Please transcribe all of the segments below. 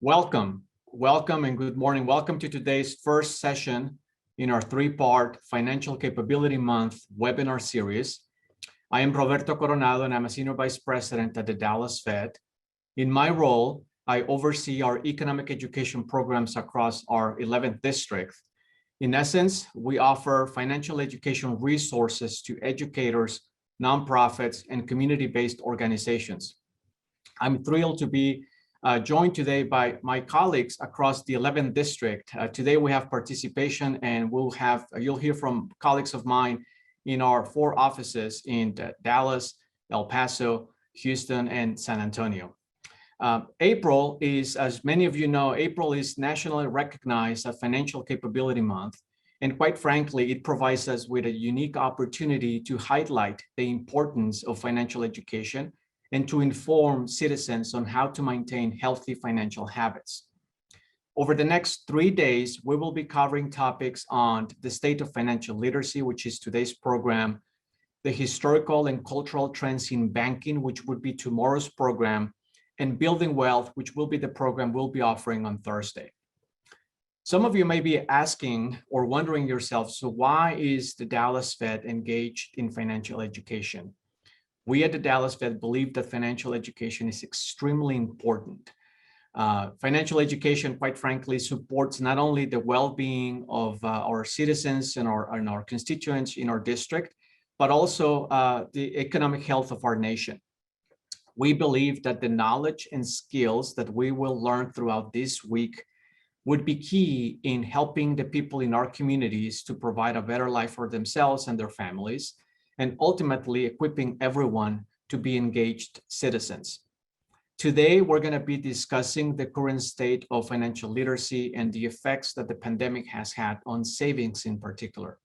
Welcome and good morning. Welcome to today's first session in our three-part Financial Capability Month webinar series. I am Roberto Coronado and I'm a Senior Vice President at the Dallas Fed. In my role, I oversee our economic education programs across our 11th district. In essence, we offer financial education resources to educators, nonprofits, and community-based organizations. I'm thrilled to be joined today by my colleagues across the 11th district. Today we have participation and you'll hear from colleagues of mine in our 4 offices in Dallas, El Paso, Houston, and San Antonio. April is, as many of you know, April is nationally recognized as Financial Capability Month. And quite frankly, it provides us with a unique opportunity to highlight the importance of financial education and to inform citizens on how to maintain healthy financial habits. Over the next 3 days, we will be covering topics on the state of financial literacy, which is today's program, the historical and cultural trends in banking, which would be tomorrow's program, and building wealth, which will be the program we'll be offering on Thursday. Some of you may be asking or wondering yourself, so why is the Dallas Fed engaged in financial education? We at the Dallas Fed believe that financial education is extremely important. Financial education, quite frankly, supports not only the well-being of our citizens and our constituents in our district, but also the economic health of our nation. We believe that the knowledge and skills that we will learn throughout this week would be key in helping the people in our communities to provide a better life for themselves and their families, and ultimately equipping everyone to be engaged citizens. Today, we're going to be discussing the current state of financial literacy and the effects that the pandemic has had on savings in particular.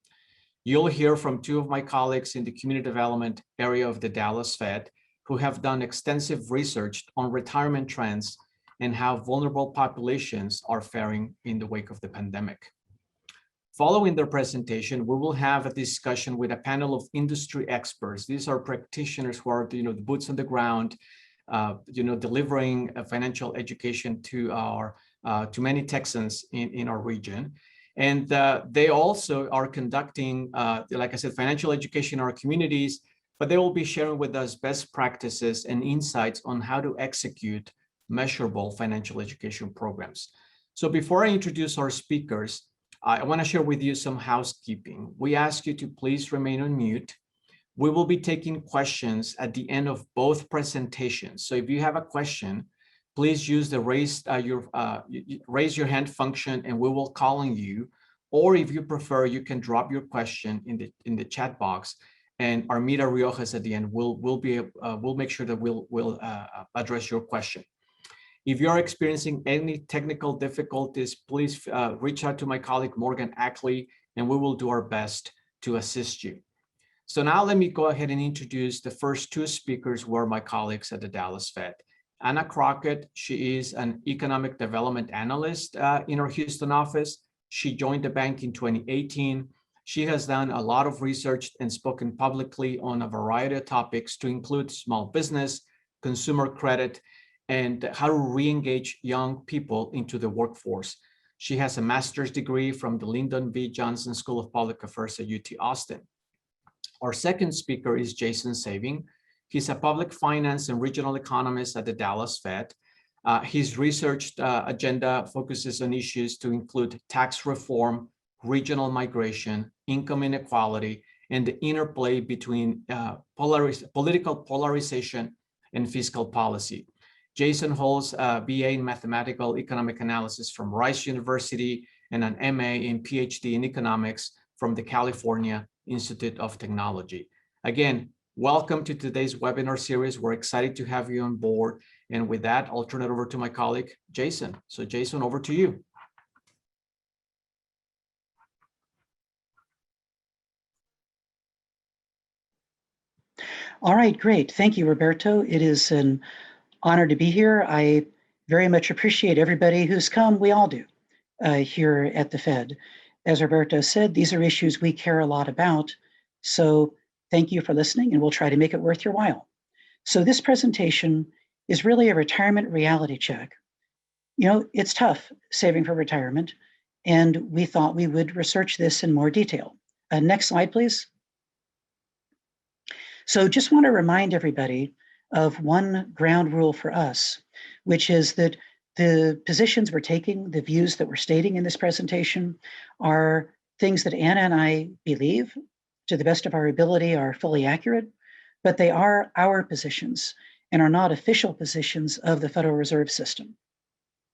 You'll hear from 2 of my colleagues in the community development area of the Dallas Fed who have done extensive research on retirement trends and how vulnerable populations are faring in the wake of the pandemic. Following their presentation, we will have a discussion with a panel of industry experts. These are practitioners who are, the boots on the ground, delivering financial education to many Texans in our region. And they also are conducting, like I said, financial education in our communities, but they will be sharing with us best practices and insights on how to execute measurable financial education programs. So before I introduce our speakers, I want to share with you some housekeeping. We ask you to please remain on mute. We will be taking questions at the end of both presentations. So if you have a question, please use the raise your hand function and we will call on you. Or if you prefer, you can drop your question in the chat box, and Armida Riojas at the end will make sure that we'll address your question. If you're experiencing any technical difficulties, please reach out to my colleague, Morgan Ackley, and we will do our best to assist you. So now let me go ahead and introduce the first 2 speakers who are my colleagues at the Dallas Fed. Anna Crockett, she is an economic development analyst in our Houston office. She joined the bank in 2018. She has done a lot of research and spoken publicly on a variety of topics to include small business, consumer credit, and how to re-engage young people into the workforce. She has a master's degree from the Lyndon B. Johnson School of Public Affairs at UT Austin. Our second speaker is Jason Saving. He's a public finance and regional economist at the Dallas Fed. His research agenda focuses on issues to include tax reform, regional migration, income inequality, and the interplay between political polarization and fiscal policy. Jason holds a BA in Mathematical Economic Analysis from Rice University and an MA and PhD in Economics from the California Institute of Technology. Again, welcome to today's webinar series. We're excited to have you on board. And with that, I'll turn it over to my colleague, Jason. So Jason, over to you. All right, great. Thank you, Roberto. It is an honor to be here. I very much appreciate everybody who's come. We all do here at the Fed. As Roberto said, these are issues we care a lot about. So thank you for listening, and we'll try to make it worth your while. So this presentation is really a retirement reality check You know, it's tough saving for retirement, and we thought we would research this in more detail. Next slide, please. So just want to remind everybody of one ground rule for us, which is that the positions we're taking, the views that we're stating in this presentation are things that Anna and I believe, to the best of our ability, are fully accurate, but they are our positions and are not official positions of the Federal Reserve System.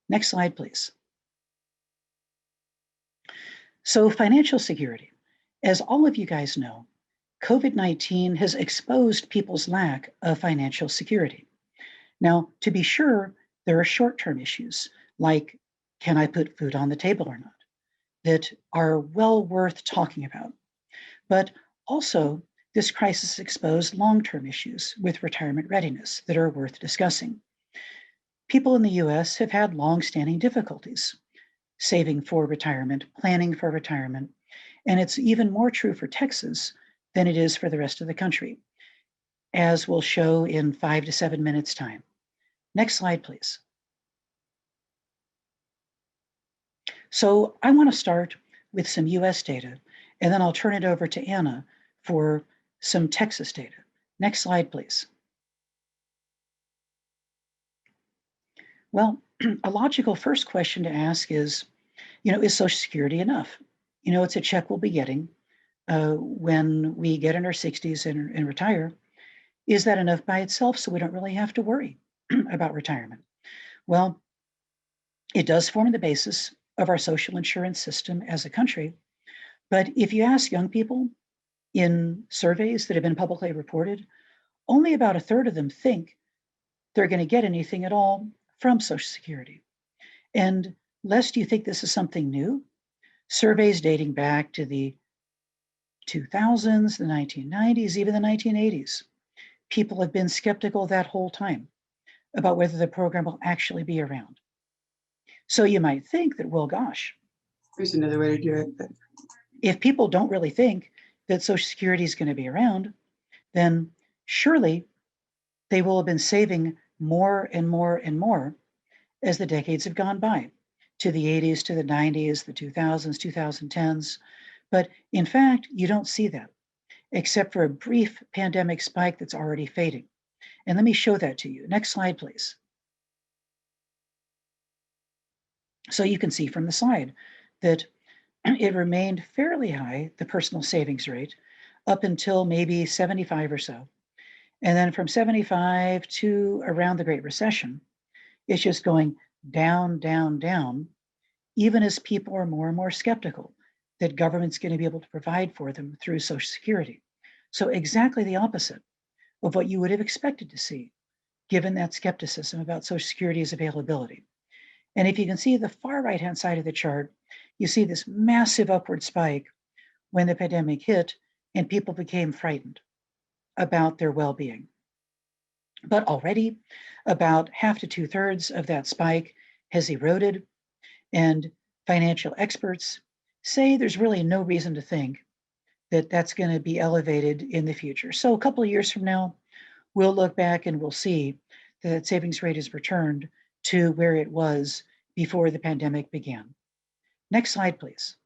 Next slide, please. So financial security, as all of you guys know, COVID-19 has exposed people's lack of financial security. Now, to be sure, there are short-term issues like, can I put food on the table or not, that are well worth talking about. But also, this crisis exposed long-term issues with retirement readiness that are worth discussing. People in the US have had long-standing difficulties saving for retirement, planning for retirement, and it's even more true for Texas than it is for the rest of the country, as we'll show in 5 to 7 minutes time. Next slide, please. So I want to start with some US data, and then I'll turn it over to Anna for some Texas data. Next slide, please. Well, a logical first question to ask is, is Social Security enough? It's a check we'll be getting when we get in our 60s and retire. Is that enough by itself so we don't really have to worry about retirement? Well, it does form the basis of our social insurance system as a country. But if you ask young people in surveys that have been publicly reported, only about a third of them think they're going to get anything at all from Social Security. And lest you think this is something new, surveys dating back to the 2000s, the 1990s, even the 1980s, people have been skeptical that whole time about whether the program will actually be around. So you might think that, well, gosh, there's another way to do it. But if people don't really think that Social Security is going to be around, then surely they will have been saving more and more and more as the decades have gone by, to the 80s, to the 90s, the 2000s, 2010s. But in fact, you don't see that, except for a brief pandemic spike that's already fading. And let me show that to you. Next slide, please. So you can see from the slide that it remained fairly high, the personal savings rate, up until maybe 75 or so. And then from 75 to around the Great Recession, it's just going down, down, down, even as people are more and more skeptical that government's going to be able to provide for them through Social Security. So exactly the opposite of what you would have expected to see, given that skepticism about Social Security's availability. And if you can see the far right-hand side of the chart, you see this massive upward spike when the pandemic hit and people became frightened about their well-being. But already about half to 2/3 of that spike has eroded, and financial experts say there's really no reason to think that that's going to be elevated in the future. So a couple of years from now, we'll look back and we'll see that savings rate has returned to where it was before the pandemic began. Next slide, please.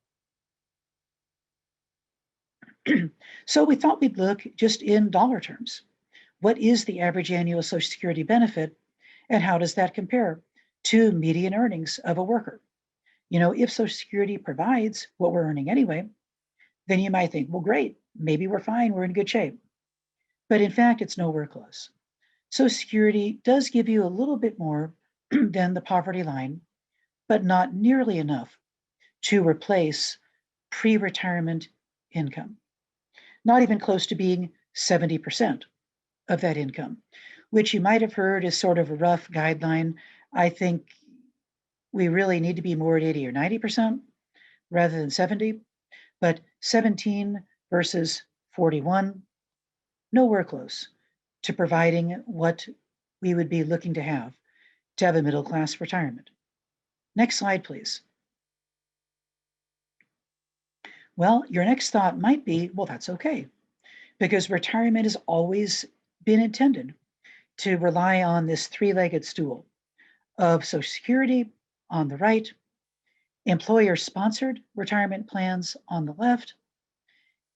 So we thought we'd look just in dollar terms. What is the average annual Social Security benefit, and how does that compare to median earnings of a worker? If Social Security provides what we're earning anyway, then you might think, well, great, maybe we're fine, we're in good shape. But in fact, it's nowhere close. Social Security does give you a little bit more than the poverty line, but not nearly enough to replace pre-retirement income. Not even close to being 70% of that income, which you might have heard is sort of a rough guideline. I think we really need to be more at 80 or 90% rather than 70, but 17 versus 41, nowhere close to providing what we would be looking to have a middle-class retirement. Next slide, please. Well, your next thought might be, well, that's okay, because retirement has always been intended to rely on this three-legged stool of Social Security, on the right, employer-sponsored retirement plans on the left,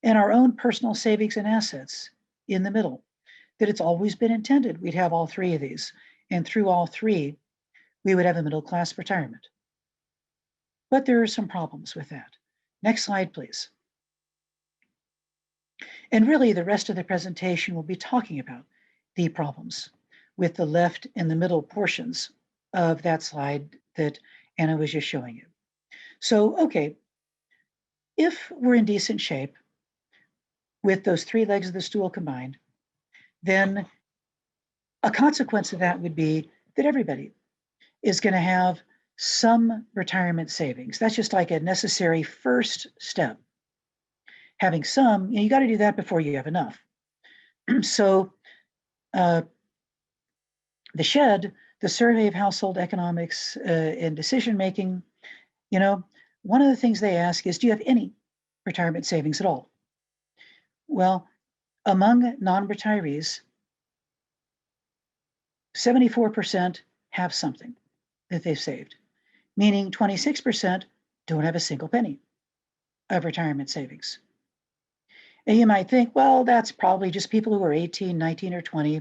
and our own personal savings and assets in the middle. That it's always been intended we'd have all three of these, and through all three, we would have a middle-class retirement. But there are some problems with that. Next slide, please. And really, the rest of the presentation will be talking about the problems with the left and the middle portions of that slide that Anna was just showing you. So, okay, if we're in decent shape with those three legs of the stool combined, then a consequence of that would be that everybody is going to have some retirement savings. That's just like a necessary first step. Having some, you got to do that before you have enough. So the SHED, the Survey of Household Economics and Decision Making, one of the things they ask is, do you have any retirement savings at all? Well, among non-retirees, 74% have something that they've saved, meaning 26% don't have a single penny of retirement savings. And you might think, well, that's probably just people who are 18, 19, or 20,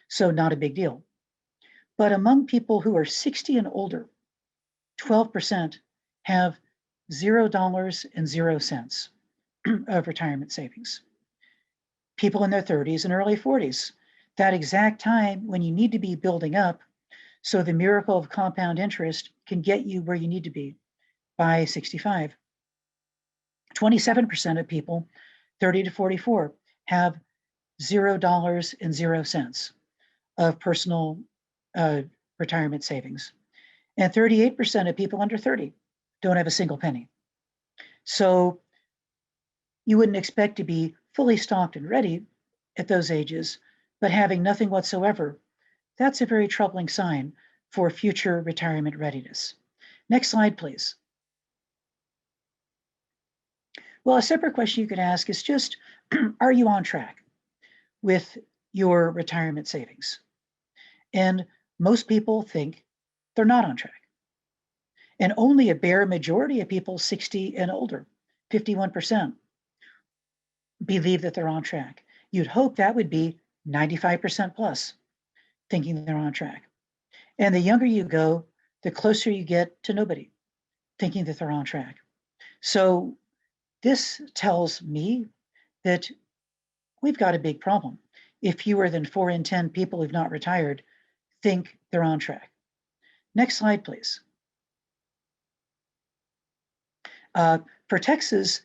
so not a big deal. But among people who are 60 and older, 12% have $0.00 of retirement savings. People in their 30s and early 40s, that exact time when you need to be building up so the miracle of compound interest can get you where you need to be by 65. 27% of people 30 to 44 have $0.00 of personal retirement savings. And 38% of people under 30 don't have a single penny. So you wouldn't expect to be fully stocked and ready at those ages, but having nothing whatsoever, that's a very troubling sign for future retirement readiness. Next slide, please. Well, a separate question you could ask is just, are you on track with your retirement savings? And most people think they're not on track. And only a bare majority of people 60 and older, 51%, believe that they're on track. You'd hope that would be 95% plus thinking they're on track. And the younger you go, the closer you get to nobody thinking that they're on track. So this tells me that we've got a big problem. If fewer than 4 in 10 people who've not retired think they're on track. Next slide, please. For Texas,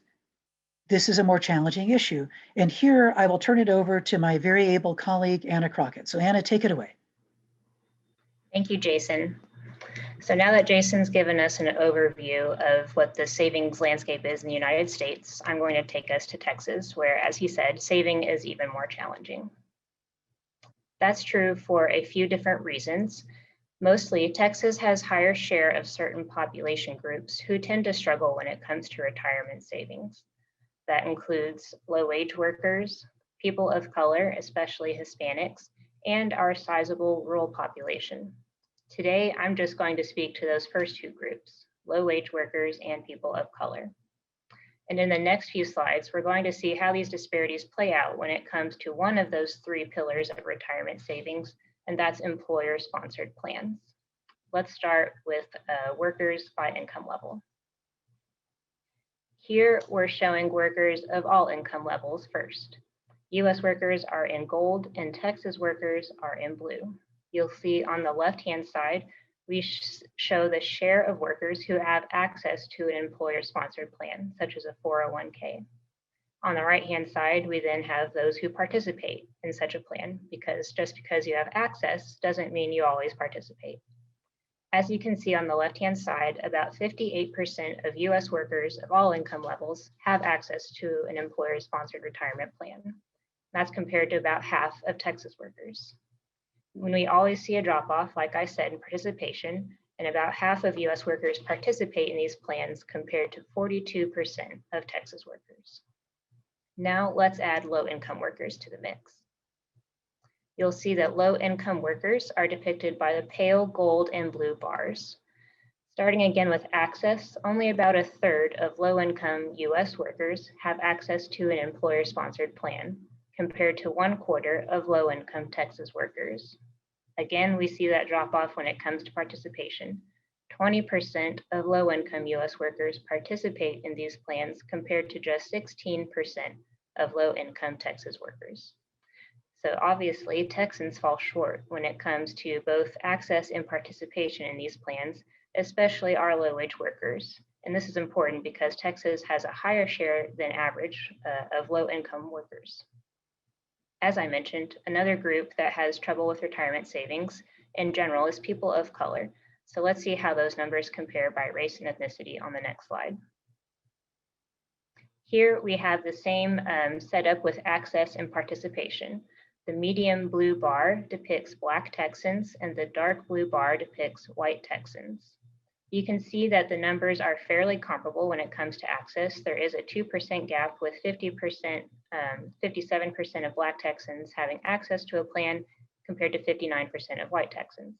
this is a more challenging issue. And here I will turn it over to my very able colleague, Anna Crockett. So Anna, take it away. Thank you, Jason. So now that Jason's given us an overview of what the savings landscape is in the United States, I'm going to take us to Texas, where, as he said, saving is even more challenging. That's true for a few different reasons. Mostly, Texas has higher share of certain population groups who tend to struggle when it comes to retirement savings. That includes low-wage workers, people of color, especially Hispanics, and our sizable rural population. Today, I'm just going to speak to those first two groups, low-wage workers and people of color. And in the next few slides, we're going to see how these disparities play out when it comes to one of those 3 pillars of retirement savings, and that's employer-sponsored plans. Let's start with workers by income level. Here, we're showing workers of all income levels first. US workers are in gold and Texas workers are in blue. You'll see on the left-hand side, we show the share of workers who have access to an employer-sponsored plan, such as a 401k. On the right-hand side, we then have those who participate in such a plan, because just because you have access doesn't mean you always participate. As you can see on the left-hand side, about 58% of US workers of all income levels have access to an employer-sponsored retirement plan. That's compared to about half of Texas workers. When we always see a drop-off, like I said, in participation, and about half of US workers participate in these plans compared to 42% of Texas workers. Now let's add low-income workers to the mix. You'll see that low-income workers are depicted by the pale gold and blue bars. Starting again with access, only about a third of low-income US workers have access to an employer-sponsored plan, compared to 1/4 of low-income Texas workers. Again, we see that drop off when it comes to participation. 20% of low-income US workers participate in these plans compared to just 16% of low-income Texas workers. So obviously, Texans fall short when it comes to both access and participation in these plans, especially our low-wage workers. And this is important because Texas has a higher share than average of low-income workers. As I mentioned, another group that has trouble with retirement savings in general is people of color. So let's see how those numbers compare by race and ethnicity on the next slide. Here we have the same setup with access and participation. The medium blue bar depicts Black Texans and the dark blue bar depicts white Texans. You can see that the numbers are fairly comparable when it comes to access. There is a 2% gap with 57% of Black Texans having access to a plan compared to 59% of white Texans.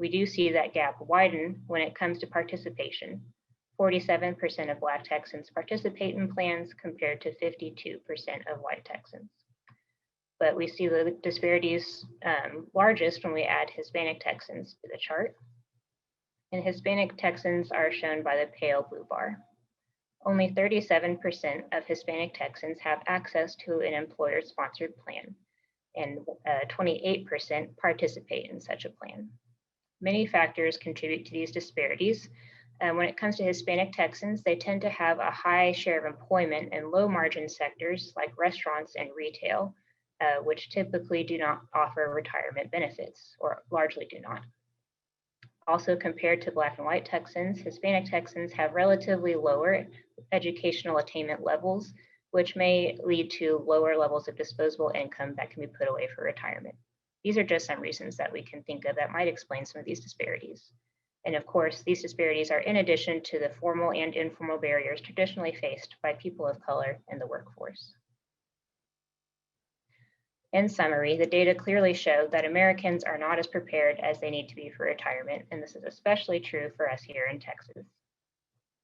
We do see that gap widen when it comes to participation. 47% of Black Texans participate in plans compared to 52% of white Texans. But we see the disparities largest when we add Hispanic Texans to the chart. And Hispanic Texans are shown by the pale blue bar. Only 37% of Hispanic Texans have access to an employer-sponsored plan, and 28% participate in such a plan. Many factors contribute to these disparities. When it comes to Hispanic Texans, they tend to have a high share of employment in low-margin sectors like restaurants and retail, which typically do not offer retirement benefits, or largely do not. Also, compared to Black and white Texans, Hispanic Texans have relatively lower educational attainment levels, which may lead to lower levels of disposable income that can be put away for retirement. These are just some reasons that we can think of that might explain some of these disparities. And of course, these disparities are in addition to the formal and informal barriers traditionally faced by people of color in the workforce. In summary, the data clearly show that Americans are not as prepared as they need to be for retirement, and this is especially true for us here in Texas.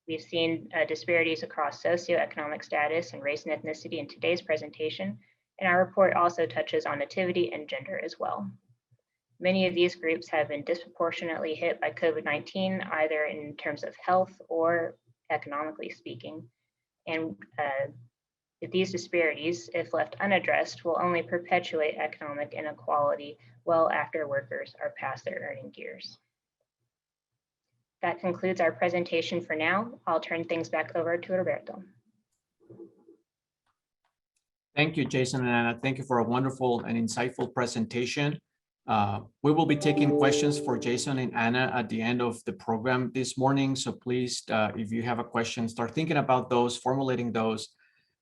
We've seen disparities across socioeconomic status and race and ethnicity in today's presentation, and our report also touches on nativity and gender as well. Many of these groups have been disproportionately hit by COVID-19, either in terms of health or economically speaking, and these disparities, if left unaddressed, will only perpetuate economic inequality well after workers are past their earning years. That concludes our presentation for now. I'll turn things back over to Roberto. Thank you, Jason and Anna. Thank you for a wonderful and insightful presentation. We will be taking questions for Jason and Anna at the end of the program this morning. So please, if you have a question, start thinking about those, formulating those.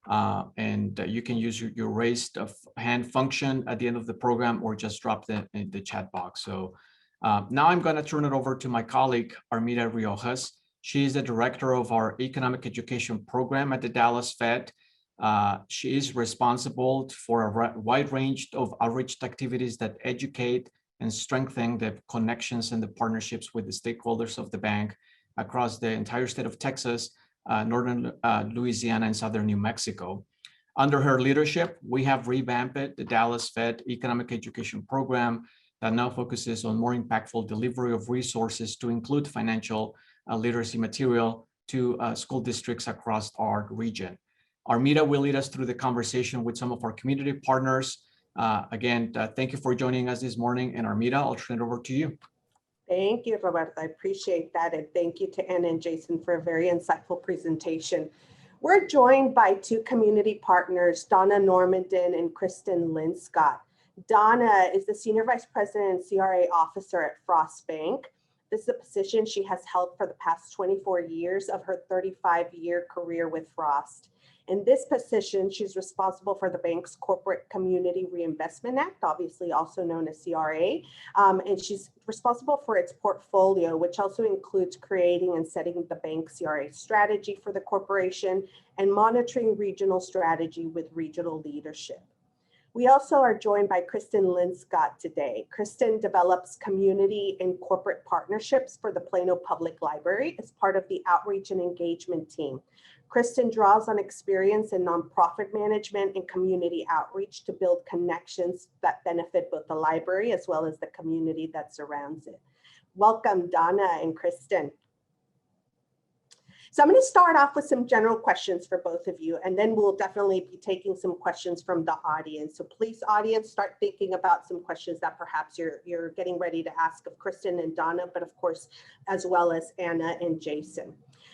And you can use your raised hand function at the end of the program or just drop them in the chat box. So now I'm going to turn it over to my colleague, Armida Riojas. She is the director of our economic education program at the Dallas Fed. She is responsible for a wide range of outreach activities that educate and strengthen the connections and the partnerships with the stakeholders of the bank across the entire state of Texas, northern Louisiana, and southern New Mexico. Under her leadership, we have revamped the Dallas Fed Economic Education Program that now focuses on more impactful delivery of resources to include financial literacy material to school districts across our region. Armida will lead us through the conversation with some of our community partners. Again, thank you for joining us this morning. And Armida, I'll turn it over to you. Thank you, Roberto. I appreciate that. And thank you to Anna and Jason for a very insightful presentation. We're joined by two community partners, Donna Normandin and Kristen Linscott. Donna is the Senior Vice President and CRA Officer at Frost Bank. This is a position she has held for the past 24 years of her 35-year career with Frost. In this position, she's responsible for the bank's Corporate Community Reinvestment Act, obviously also known as CRA, and she's responsible for its portfolio, which also includes creating and setting the bank's CRA strategy for the corporation and monitoring regional strategy with regional leadership. We also are joined by Kristen Linscott today. Kristen develops community and corporate partnerships for the Plano Public Library as part of the outreach and engagement team. Kristen draws on experience in nonprofit management and community outreach to build connections that benefit both the library as well as the community that surrounds it. Welcome, Donna and Kristen. So I'm going to start off with some general questions for both of you, and then we'll definitely be taking some questions from the audience. So please, audience, start thinking about some questions that perhaps you're getting ready to ask of Kristen and Donna, but of course, as well as Anna and Jason.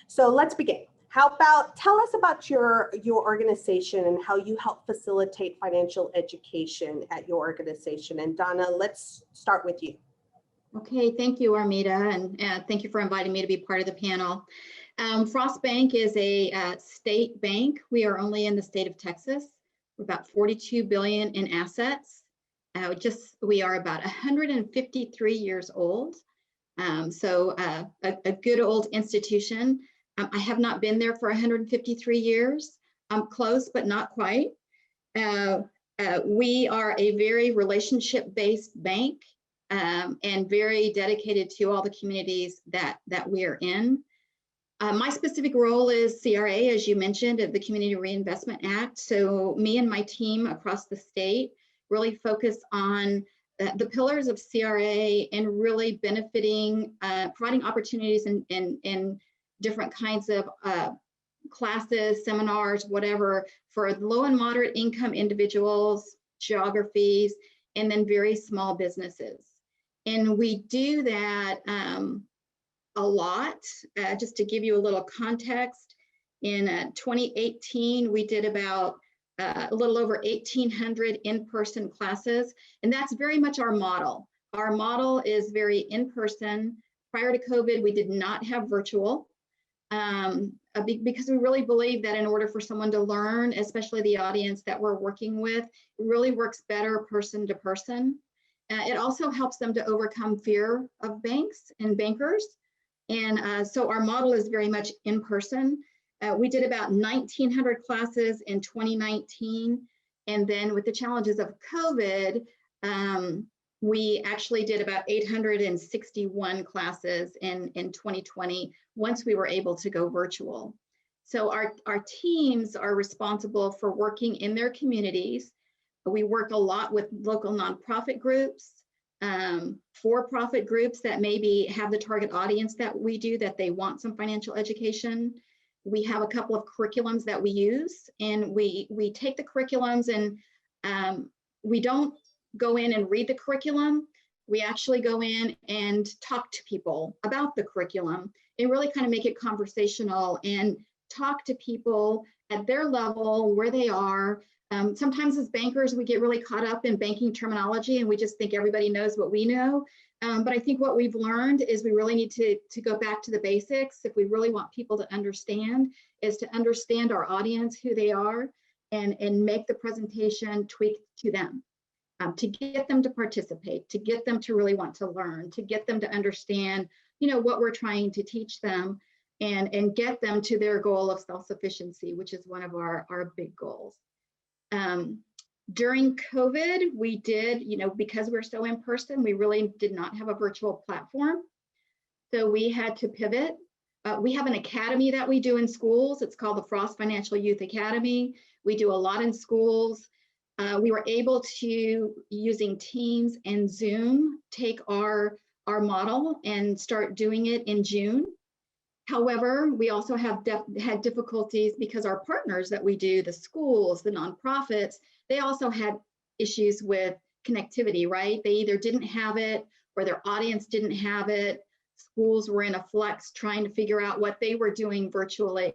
So let's begin. How about, tell us about your organization and how you help facilitate financial education at your organization. And Donna, let's start with you. Okay, thank you, Armida, and thank you for inviting me to be part of the panel. Frost Bank is a state bank. We are only in the state of Texas. We're about $42 billion in assets. We are about 153 years old. So a good old institution. I have not been there for 153 years. I'm close, but not quite. We are a very relationship-based bank and very dedicated to all the communities that we are in. My specific role is CRA, as you mentioned, of the Community Reinvestment Act. So me and my team across the state really focus on the pillars of CRA and really benefiting, providing opportunities in different kinds of classes, seminars, whatever, for low and moderate income individuals, geographies, and then very small businesses. And we do that a lot. Just to give you a little context, in 2018, we did about a little over 1,800 in-person classes, and that's very much our model. Our model is very in-person. Prior to COVID, we did not have virtual because we really believe that in order for someone to learn, especially the audience that we're working with, it really works better person to person. It also helps them to overcome fear of banks and bankers. And so our model is very much in person. We did about 1,900 classes in 2019. And then with the challenges of COVID, we actually did about 861 classes in 2020 once we were able to go virtual. So our teams are responsible for working in their communities. We work a lot with local nonprofit groups, for-profit groups that maybe have the target audience that we do, that they want some financial education. We have a couple of curriculums that we use, and we take the curriculums and we don't go in and read the curriculum. We actually go in and talk to people about the curriculum and really kind of make it conversational and talk to people at their level, where they are. Sometimes as bankers, we get really caught up in banking terminology and we just think everybody knows what we know. But I think what we've learned is we really need to go back to the basics. If we really want people to understand, is to understand our audience, who they are, and make the presentation tweaked to them, to get them to participate, to get them to really want to learn, to get them to understand, what we're trying to teach them, and get them to their goal of self-sufficiency, which is one of our big goals. During COVID, we did, because we're so in person, we really did not have a virtual platform. So we had to pivot. We have an academy that we do in schools. It's called the Frost Financial Youth Academy. We do a lot in schools. We were able to, using Teams and Zoom, take our model and start doing it in June. However, we also have had difficulties because our partners that we do, the schools, the nonprofits, they also had issues with connectivity, right? They either didn't have it or their audience didn't have it. Schools were in a flux trying to figure out what they were doing virtually.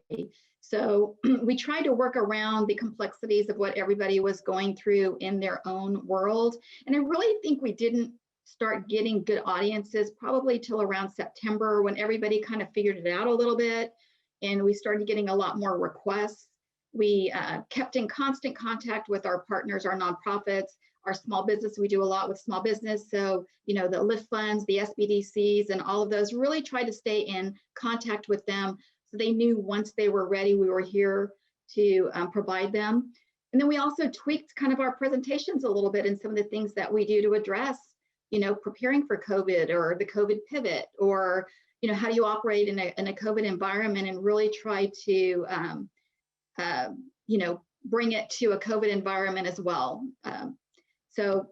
So we tried to work around the complexities of what everybody was going through in their own world. And I really think we didn't start getting good audiences probably till around September, when everybody kind of figured it out a little bit and we started getting a lot more requests. We kept in constant contact with our partners, our nonprofits, our small business. We do a lot with small business. So, the LIFT funds, the SBDCs, and all of those, really tried to stay in contact with them so they knew once they were ready, we were here to provide them. And then we also tweaked kind of our presentations a little bit and some of the things that we do to address, preparing for COVID or the COVID pivot, or, how do you operate in a COVID environment, and really try to, bring it to a COVID environment as well. So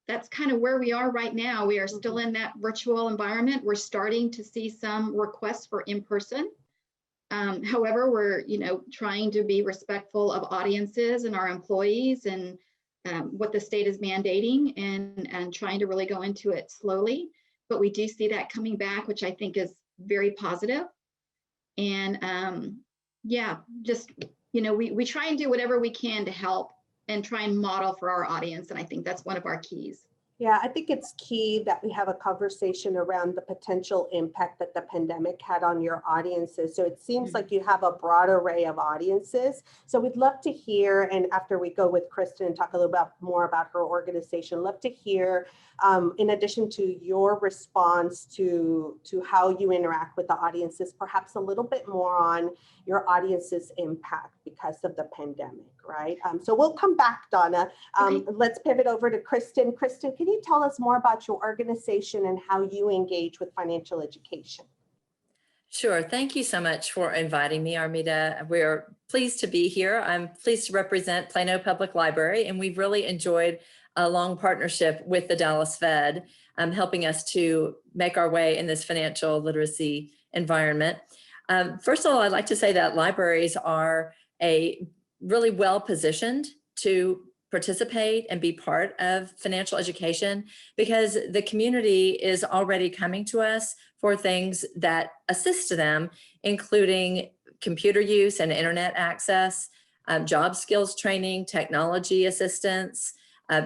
that's kind of where we are right now. We are still in that virtual environment. We're starting to see some requests for in-person. However, we're, trying to be respectful of audiences and our employees and what the state is mandating, and trying to really go into it slowly. But we do see that coming back, which I think is very positive. And yeah, just, we try and do whatever we can to help and try and model for our audience. And I think that's one of our keys. Yeah, I think it's key that we have a conversation around the potential impact that the pandemic had on your audiences. So it seems like you have a broad array of audiences. So we'd love to hear, and after we go with Kristen and talk a little bit more about her organization, love to hear, in addition to your response to how you interact with the audiences, perhaps a little bit more on your audience's impact because of the pandemic, right? So we'll come back, Donna. Okay. Let's pivot over to Kristen. Kristen, can you tell us more about your organization and how you engage with financial education? Sure. Thank you so much for inviting me, Armida. We're pleased to be here. I'm pleased to represent Plano Public Library, and we've really enjoyed a long partnership with the Dallas Fed, helping us to make our way in this financial literacy environment. First of all, I'd like to say that libraries are really well positioned to participate and be part of financial education, because the community is already coming to us for things that assist them, including computer use and internet access, job skills training, technology assistance,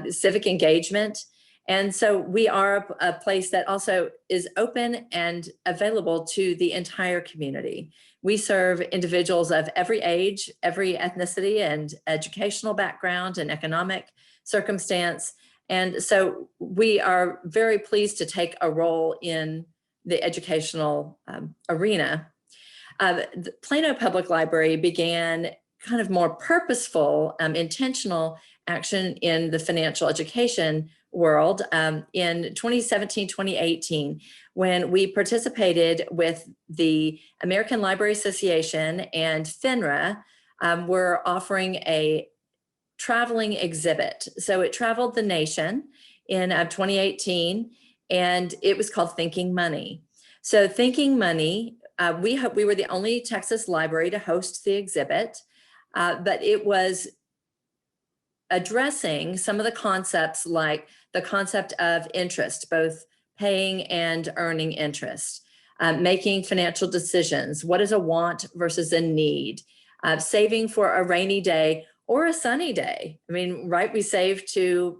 civic engagement. And so we are a place that also is open and available to the entire community. We serve individuals of every age, every ethnicity, and educational background and economic circumstance. And so we are very pleased to take a role in the educational arena. The Plano Public Library began kind of more purposeful, intentional action in the financial education world in 2017, 2018, when we participated with the American Library Association and FINRA. We're offering a traveling exhibit. So it traveled the nation in 2018, and it was called Thinking Money. So Thinking Money, we were the only Texas library to host the exhibit, but it was addressing some of the concepts, like the concept of interest, both paying and earning interest, making financial decisions. What is a want versus a need? Saving for a rainy day or a sunny day. I mean, right, we save to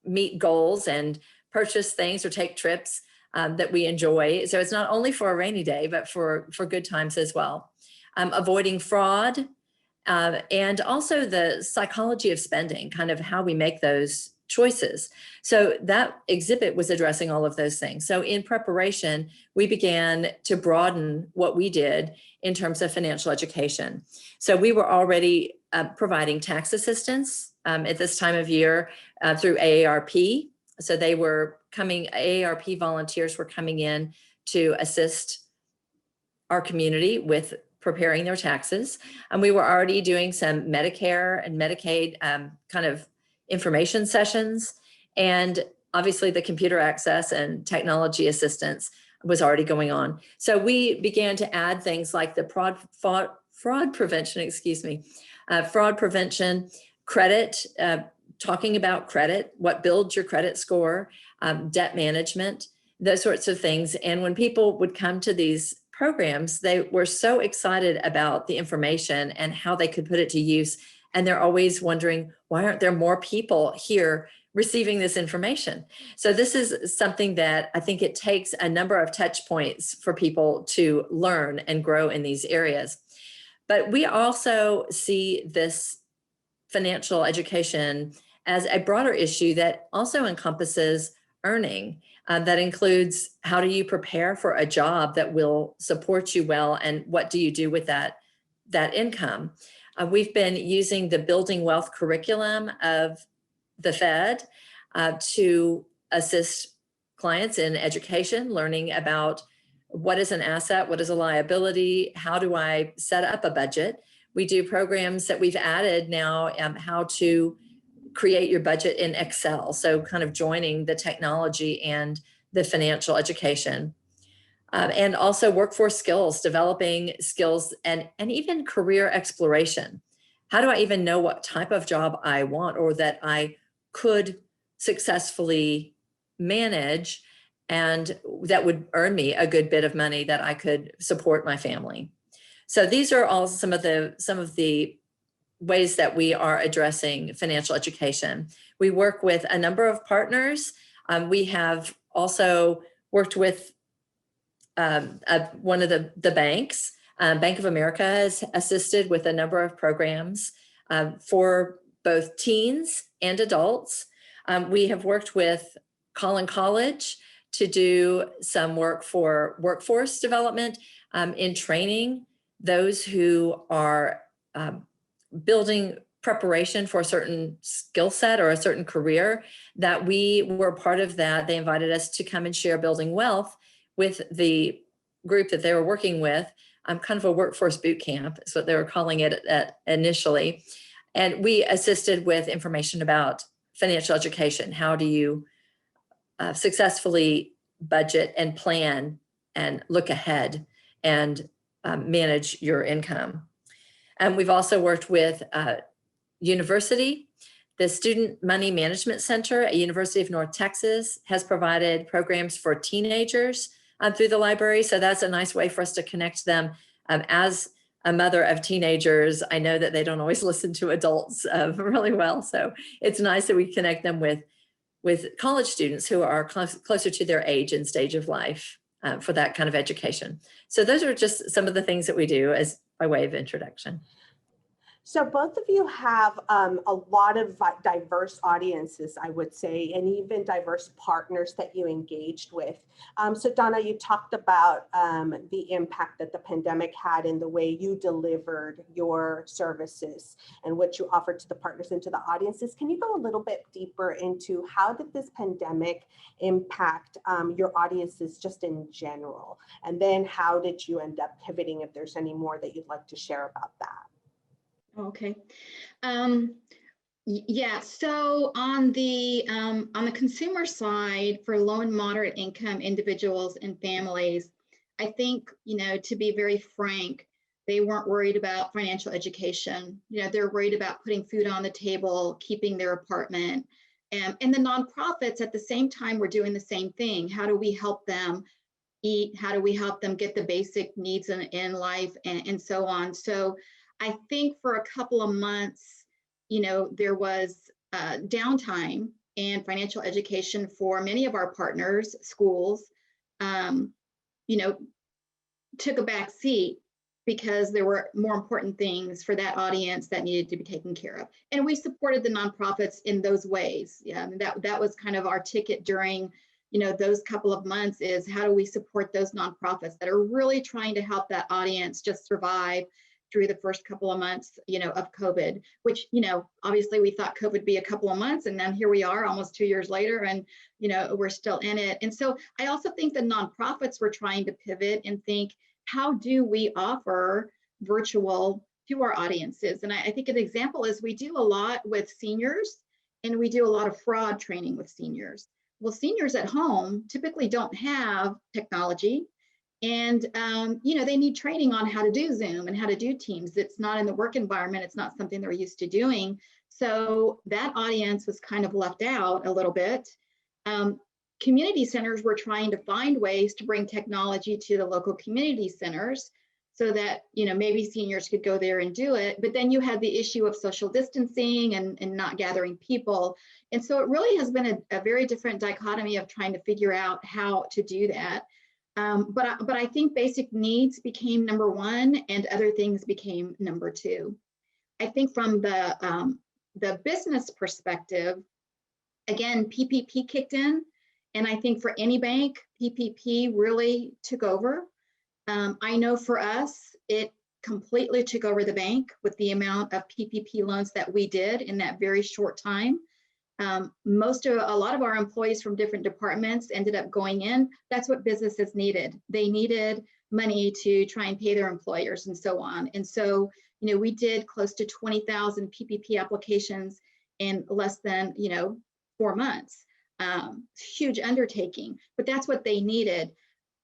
meet goals and purchase things or take trips that we enjoy. So it's not only for a rainy day, but for good times as well. Avoiding fraud, and also the psychology of spending, kind of how we make those choices. So that exhibit was addressing all of those things. So in preparation, we began to broaden what we did in terms of financial education. So we were already providing tax assistance at this time of year through AARP. So they were AARP volunteers were coming in to assist our community with preparing their taxes. And we were already doing some Medicare and Medicaid kind of information sessions. And obviously the computer access and technology assistance was already going on. So we began to add things like the fraud prevention, fraud prevention, credit, talking about credit, what builds your credit score, debt management, those sorts of things. And when people would come to these programs, they were so excited about the information and how they could put it to use. And they're always wondering, why aren't there more people here receiving this information? So this is something that I think it takes a number of touch points for people to learn and grow in these areas. But we also see this financial education as a broader issue that also encompasses earning. That includes, how do you prepare for a job that will support you well, and what do you do with that income? We've been using the Building Wealth curriculum of the Fed to assist clients in education, learning about what is an asset, what is a liability, how do I set up a budget. We do programs that we've added now, how to create your budget in Excel. So kind of joining the technology and the financial education. And also workforce skills, developing skills and even career exploration. How do I even know what type of job I want or that I could successfully manage and that would earn me a good bit of money that I could support my family. So these are all some of the ways that we are addressing financial education. We work with a number of partners. We have also worked with one of the banks. Bank of America has assisted with a number of programs for both teens and adults. We have worked with Collin College to do some work for workforce development in training those who are building preparation for a certain skill set or a certain career. That we were part of that. They invited us to come and share Building Wealth with the group that they were working with, kind of a workforce boot camp is what they were calling it initially. And we assisted with information about financial education. How do you successfully budget and plan and look ahead and manage your income? And we've also worked with university. The Student Money Management Center at University of North Texas has provided programs for teenagers through the library. So that's a nice way for us to connect them. As a mother of teenagers, I know that they don't always listen to adults really well. So it's nice that we connect them with college students who are closer to their age and stage of life for that kind of education. So those are just some of the things that we do as by way of introduction. So both of you have a lot of diverse audiences, I would say, and even diverse partners that you engaged with. So Donna, you talked about the impact that the pandemic had in the way you delivered your services and what you offered to the partners and to the audiences. Can you go a little bit deeper into how did this pandemic impact your audiences just in general? And then how did you end up pivoting, if there's any more that you'd like to share about that? Okay. Yeah. So on the consumer side, for low and moderate income individuals and families, I think, to be very frank, they weren't worried about financial education. They're worried about putting food on the table, keeping their apartment, and the nonprofits at the same time were doing the same thing. How do we help them eat? How do we help them get the basic needs in life and so on? So I think for a couple of months, there was downtime in financial education for many of our partners. Schools, took a back seat because there were more important things for that audience that needed to be taken care of. And we supported the nonprofits in those ways. Yeah, I mean, that was kind of our ticket during, those couple of months, is how do we support those nonprofits that are really trying to help that audience just survive through the first couple of months, of COVID, which, obviously we thought COVID would be a couple of months, and then here we are almost 2 years later, and, we're still in it. And so I also think the nonprofits were trying to pivot and think, how do we offer virtual to our audiences? And I think an example is we do a lot with seniors, and we do a lot of fraud training with seniors. Well, seniors at home typically don't have technology. And, they need training on how to do Zoom and how to do Teams. It's not in the work environment. It's not something they're used to doing. So that audience was kind of left out a little bit. Community centers were trying to find ways to bring technology to the local community centers so that, maybe seniors could go there and do it. But then you had the issue of social distancing and not gathering people. And so it really has been a very different dichotomy of trying to figure out how to do that. But I think basic needs became number one and other things became number two. I think from the business perspective, again, PPP kicked in. And I think for any bank, PPP really took over. I know for us, it completely took over the bank with the amount of PPP loans that we did in that very short time. A lot of our employees from different departments ended up going in. That's what businesses needed. They needed money to try and pay their employers and so on. And so, we did close to 20,000 PPP applications in less than, 4 months. Huge undertaking, but that's what they needed.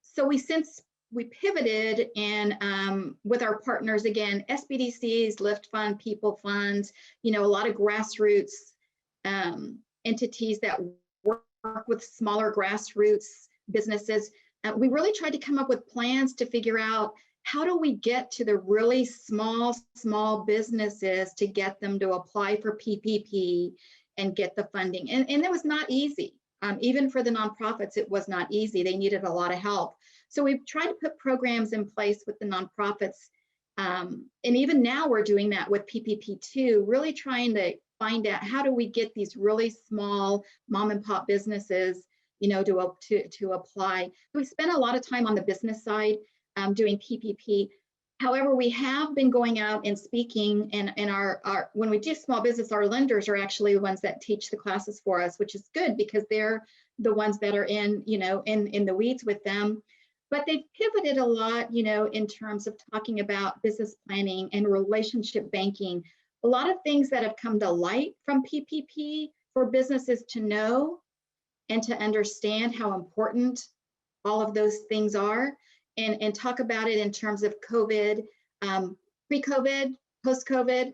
So we pivoted and with our partners, again, SBDCs, Lift Fund, People Funds, a lot of grassroots entities that work with smaller grassroots businesses. We really tried to come up with plans to figure out how do we get to the really small businesses to get them to apply for PPP and get the funding. And it was not easy. Even for the nonprofits, it was not easy. They needed a lot of help. So we've tried to put programs in place with the nonprofits. And even now we're doing that with PPP too, really trying to find out how do we get these really small mom and pop businesses, to apply. We spent a lot of time on the business side doing PPP. However, we have been going out and speaking, and our when we do small business, our lenders are actually the ones that teach the classes for us, which is good because they're the ones that are in the weeds with them. But they've pivoted a lot, in terms of talking about business planning and relationship banking. A lot of things that have come to light from PPP for businesses to know and to understand how important all of those things are, and talk about it in terms of COVID, pre-COVID, post-COVID,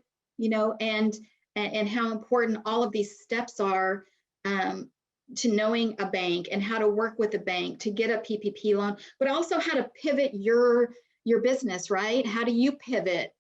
and how important all of these steps are to knowing a bank and how to work with a bank to get a PPP loan, but also how to pivot your business, right? How do you pivot?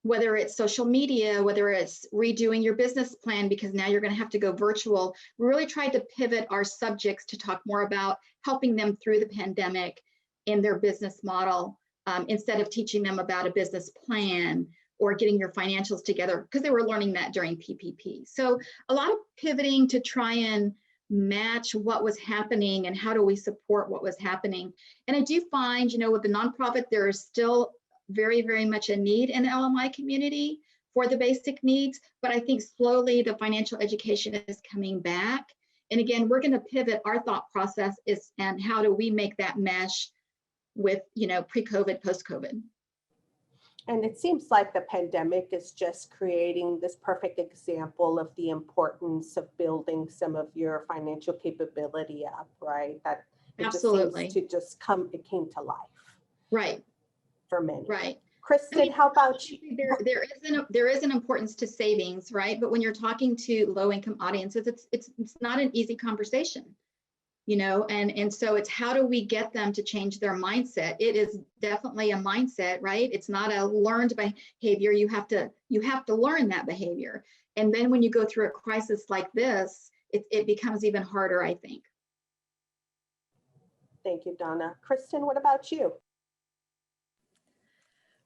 Whether it's social media, whether it's redoing your business plan, because now you're going to have to go virtual. We really tried to pivot our subjects to talk more about helping them through the pandemic in their business model, instead of teaching them about a business plan or getting your financials together, because they were learning that during PPP. So a lot of pivoting to try and match what was happening and how do we support what was happening. And I do find, with the nonprofit, there is still very, very much a need in the LMI community for the basic needs, but I think slowly the financial education is coming back. And again, we're going to pivot our thought process and how do we make that mesh with, pre-COVID, post-COVID. And it seems like the pandemic is just creating this perfect example of the importance of building some of your financial capability up, right? That it Absolutely. just it came to life. Right. For many. Right. Kristen, how about you? There is an importance to savings, right? But when you're talking to low-income audiences, it's not an easy conversation, and so it's how do we get them to change their mindset? It is definitely a mindset, right? It's not a learned behavior. You have to learn that behavior. And then when you go through a crisis like this, it becomes even harder, I think. Thank you, Donna. Kristen, what about you?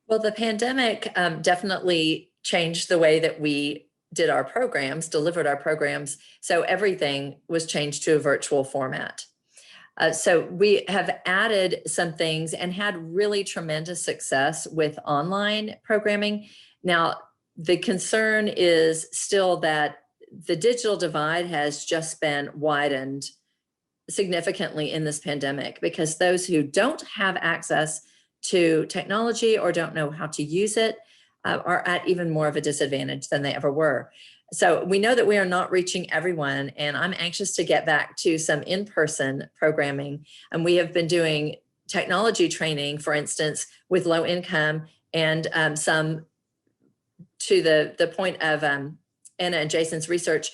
Well, the pandemic definitely changed the way that we did our programs, delivered our programs. So everything was changed to a virtual format. So we have added some things and had really tremendous success with online programming. Now, the concern is still that the digital divide has just been widened significantly in this pandemic, because those who don't have access to technology or don't know how to use it are at even more of a disadvantage than they ever were. So we know that we are not reaching everyone, and I'm anxious to get back to some in-person programming. And we have been doing technology training, for instance, with low income, and some to the point of Anna and Jason's research,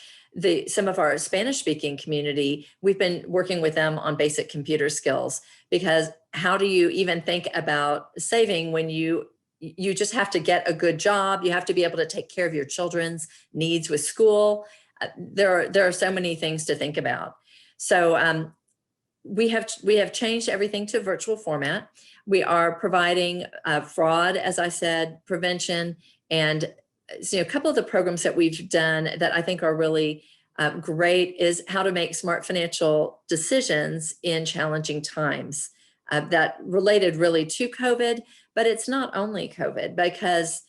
some of our Spanish speaking community, we've been working with them on basic computer skills, because how do you even think about saving when you just have to get a good job? You have to be able to take care of your children's needs with school. There are so many things to think about. So we have changed everything to virtual format. We are providing fraud, as I said, prevention, and a couple of the programs that we've done that I think are really great is how to make smart financial decisions in challenging times. that related really to COVID, but it's not only COVID, because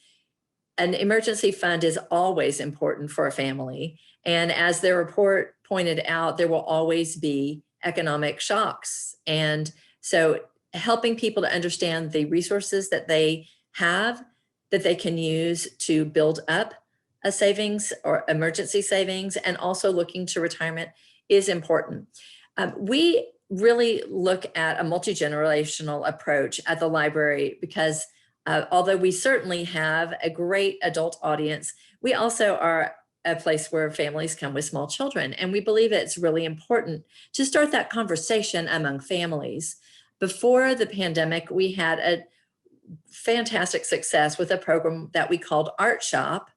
an emergency fund is always important for a family. And as the report pointed out, there will always be economic shocks. And so helping people to understand the resources that they have that they can use to build up a savings or emergency savings, and also looking to retirement, is important. We really look at a multi-generational approach at the library because although we certainly have a great adult audience, we also are a place where families come with small children. And we believe it's really important to start that conversation among families. Before the pandemic, we had a fantastic success with a program that we called Art Shop,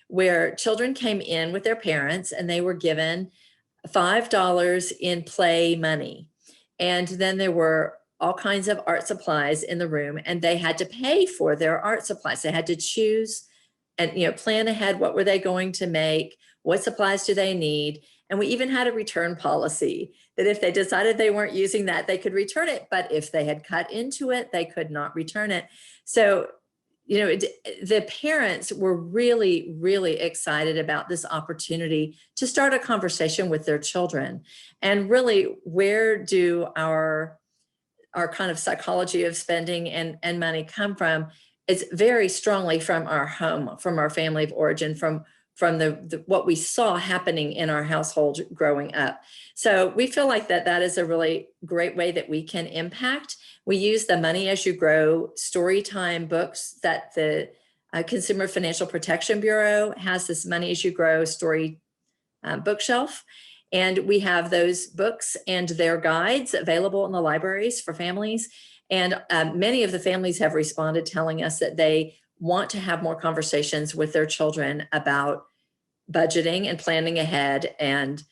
where children came in with their parents and they were given $5 in play money. And then there were all kinds of art supplies in the room, and they had to pay for their art supplies. They had to choose and plan ahead. What were they going to make? What supplies do they need? And we even had a return policy that if they decided they weren't using that, they could return it. But if they had cut into it, they could not return it. So, the parents were really, really excited about this opportunity to start a conversation with their children. And really, where do our kind of psychology of spending and money come from? It's very strongly from our home, from our family of origin, from the what we saw happening in our household growing up. So we feel like that is a really great way that we can impact. We use the Money as You Grow story time books that the Consumer Financial Protection Bureau has, this Money as You Grow story bookshelf. And we have those books and their guides available in the libraries for families. And many of the families have responded telling us that they want to have more conversations with their children about budgeting and planning ahead and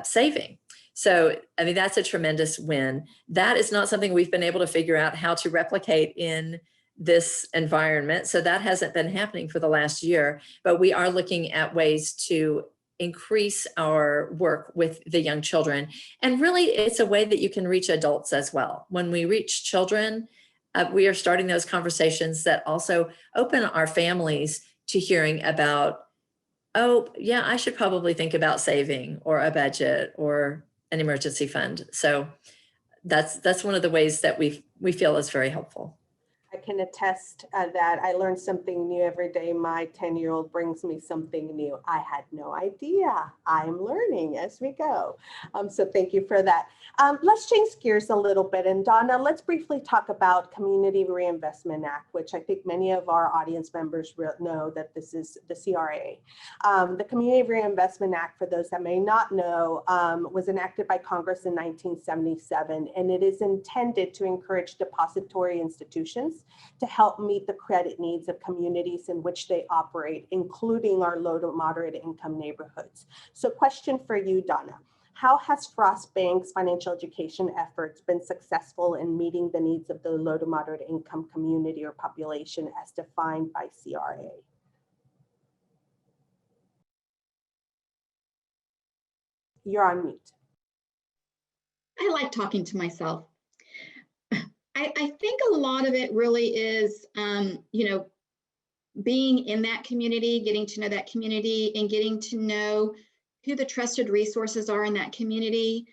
saving. So, that's a tremendous win. That is not something we've been able to figure out how to replicate in this environment. So that hasn't been happening for the last year, but we are looking at ways to increase our work with the young children. And really, it's a way that you can reach adults as well. When we reach children, we are starting those conversations that also open our families to hearing about, oh, yeah, I should probably think about saving or a budget or an emergency fund. So that's one of the ways that we feel is very helpful. I can attest that I learn something new every day. My 10-year-old brings me something new. I had no idea. I'm learning as we go. So thank you for that. Let's change gears a little bit. And Donna, let's briefly talk about Community Reinvestment Act, which I think many of our audience members know that this is the CRA. The Community Reinvestment Act, for those that may not know, was enacted by Congress in 1977, and it is intended to encourage depository institutions to help meet the credit needs of communities in which they operate, including our low to moderate income neighborhoods. So question for you, Donna. How has Frost Bank's financial education efforts been successful in meeting the needs of the low to moderate income community or population as defined by CRA? You're on mute. I like talking to myself. I think a lot of it really is, being in that community, getting to know that community, and getting to know who the trusted resources are in that community,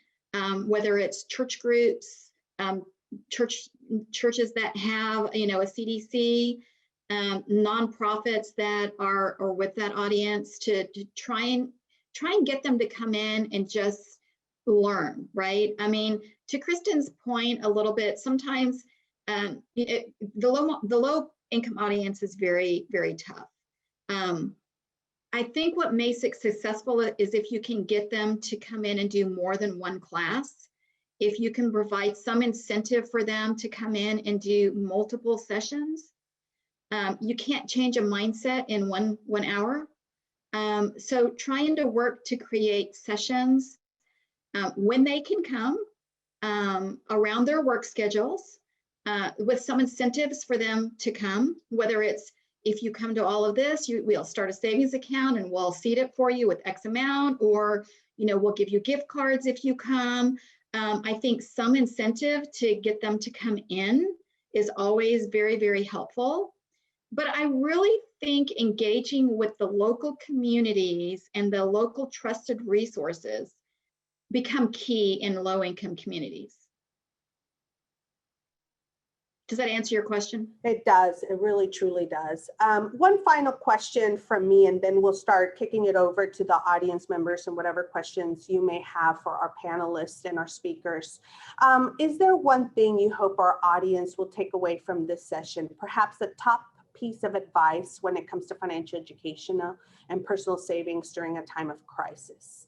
whether it's church groups, churches that have, a CDC, nonprofits that are with that audience, to try and get them to come in and just learn, right? To Kristen's point a little bit, sometimes the low income audience is very, very tough. I think what makes it successful is if you can get them to come in and do more than one class, if you can provide some incentive for them to come in and do multiple sessions. You can't change a mindset in one hour. So trying to work to create sessions when they can come, around their work schedules, with some incentives for them to come, whether it's, if you come to all of this, we'll start a savings account and we'll seed it for you with X amount, or we'll give you gift cards if you come. I think some incentive to get them to come in is always very, very helpful. But I really think engaging with the local communities and the local trusted resources become key in low-income communities. Does that answer your question? It does. It really, truly does. One final question from me, and then we'll start kicking it over to the audience members and whatever questions you may have for our panelists and our speakers. Is there one thing you hope our audience will take away from this session? Perhaps the top piece of advice when it comes to financial education and personal savings during a time of crisis?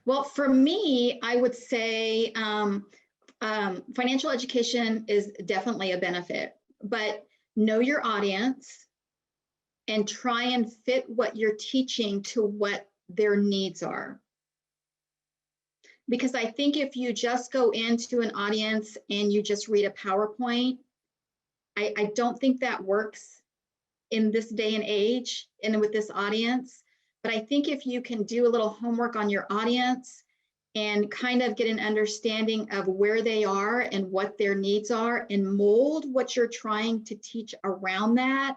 Well, for me, I would say financial education is definitely a benefit, but know your audience and try and fit what you're teaching to what their needs are. Because I think if you just go into an audience and you just read a PowerPoint, I don't think that works in this day and age and with this audience. But I think if you can do a little homework on your audience and kind of get an understanding of where they are and what their needs are and mold what you're trying to teach around that,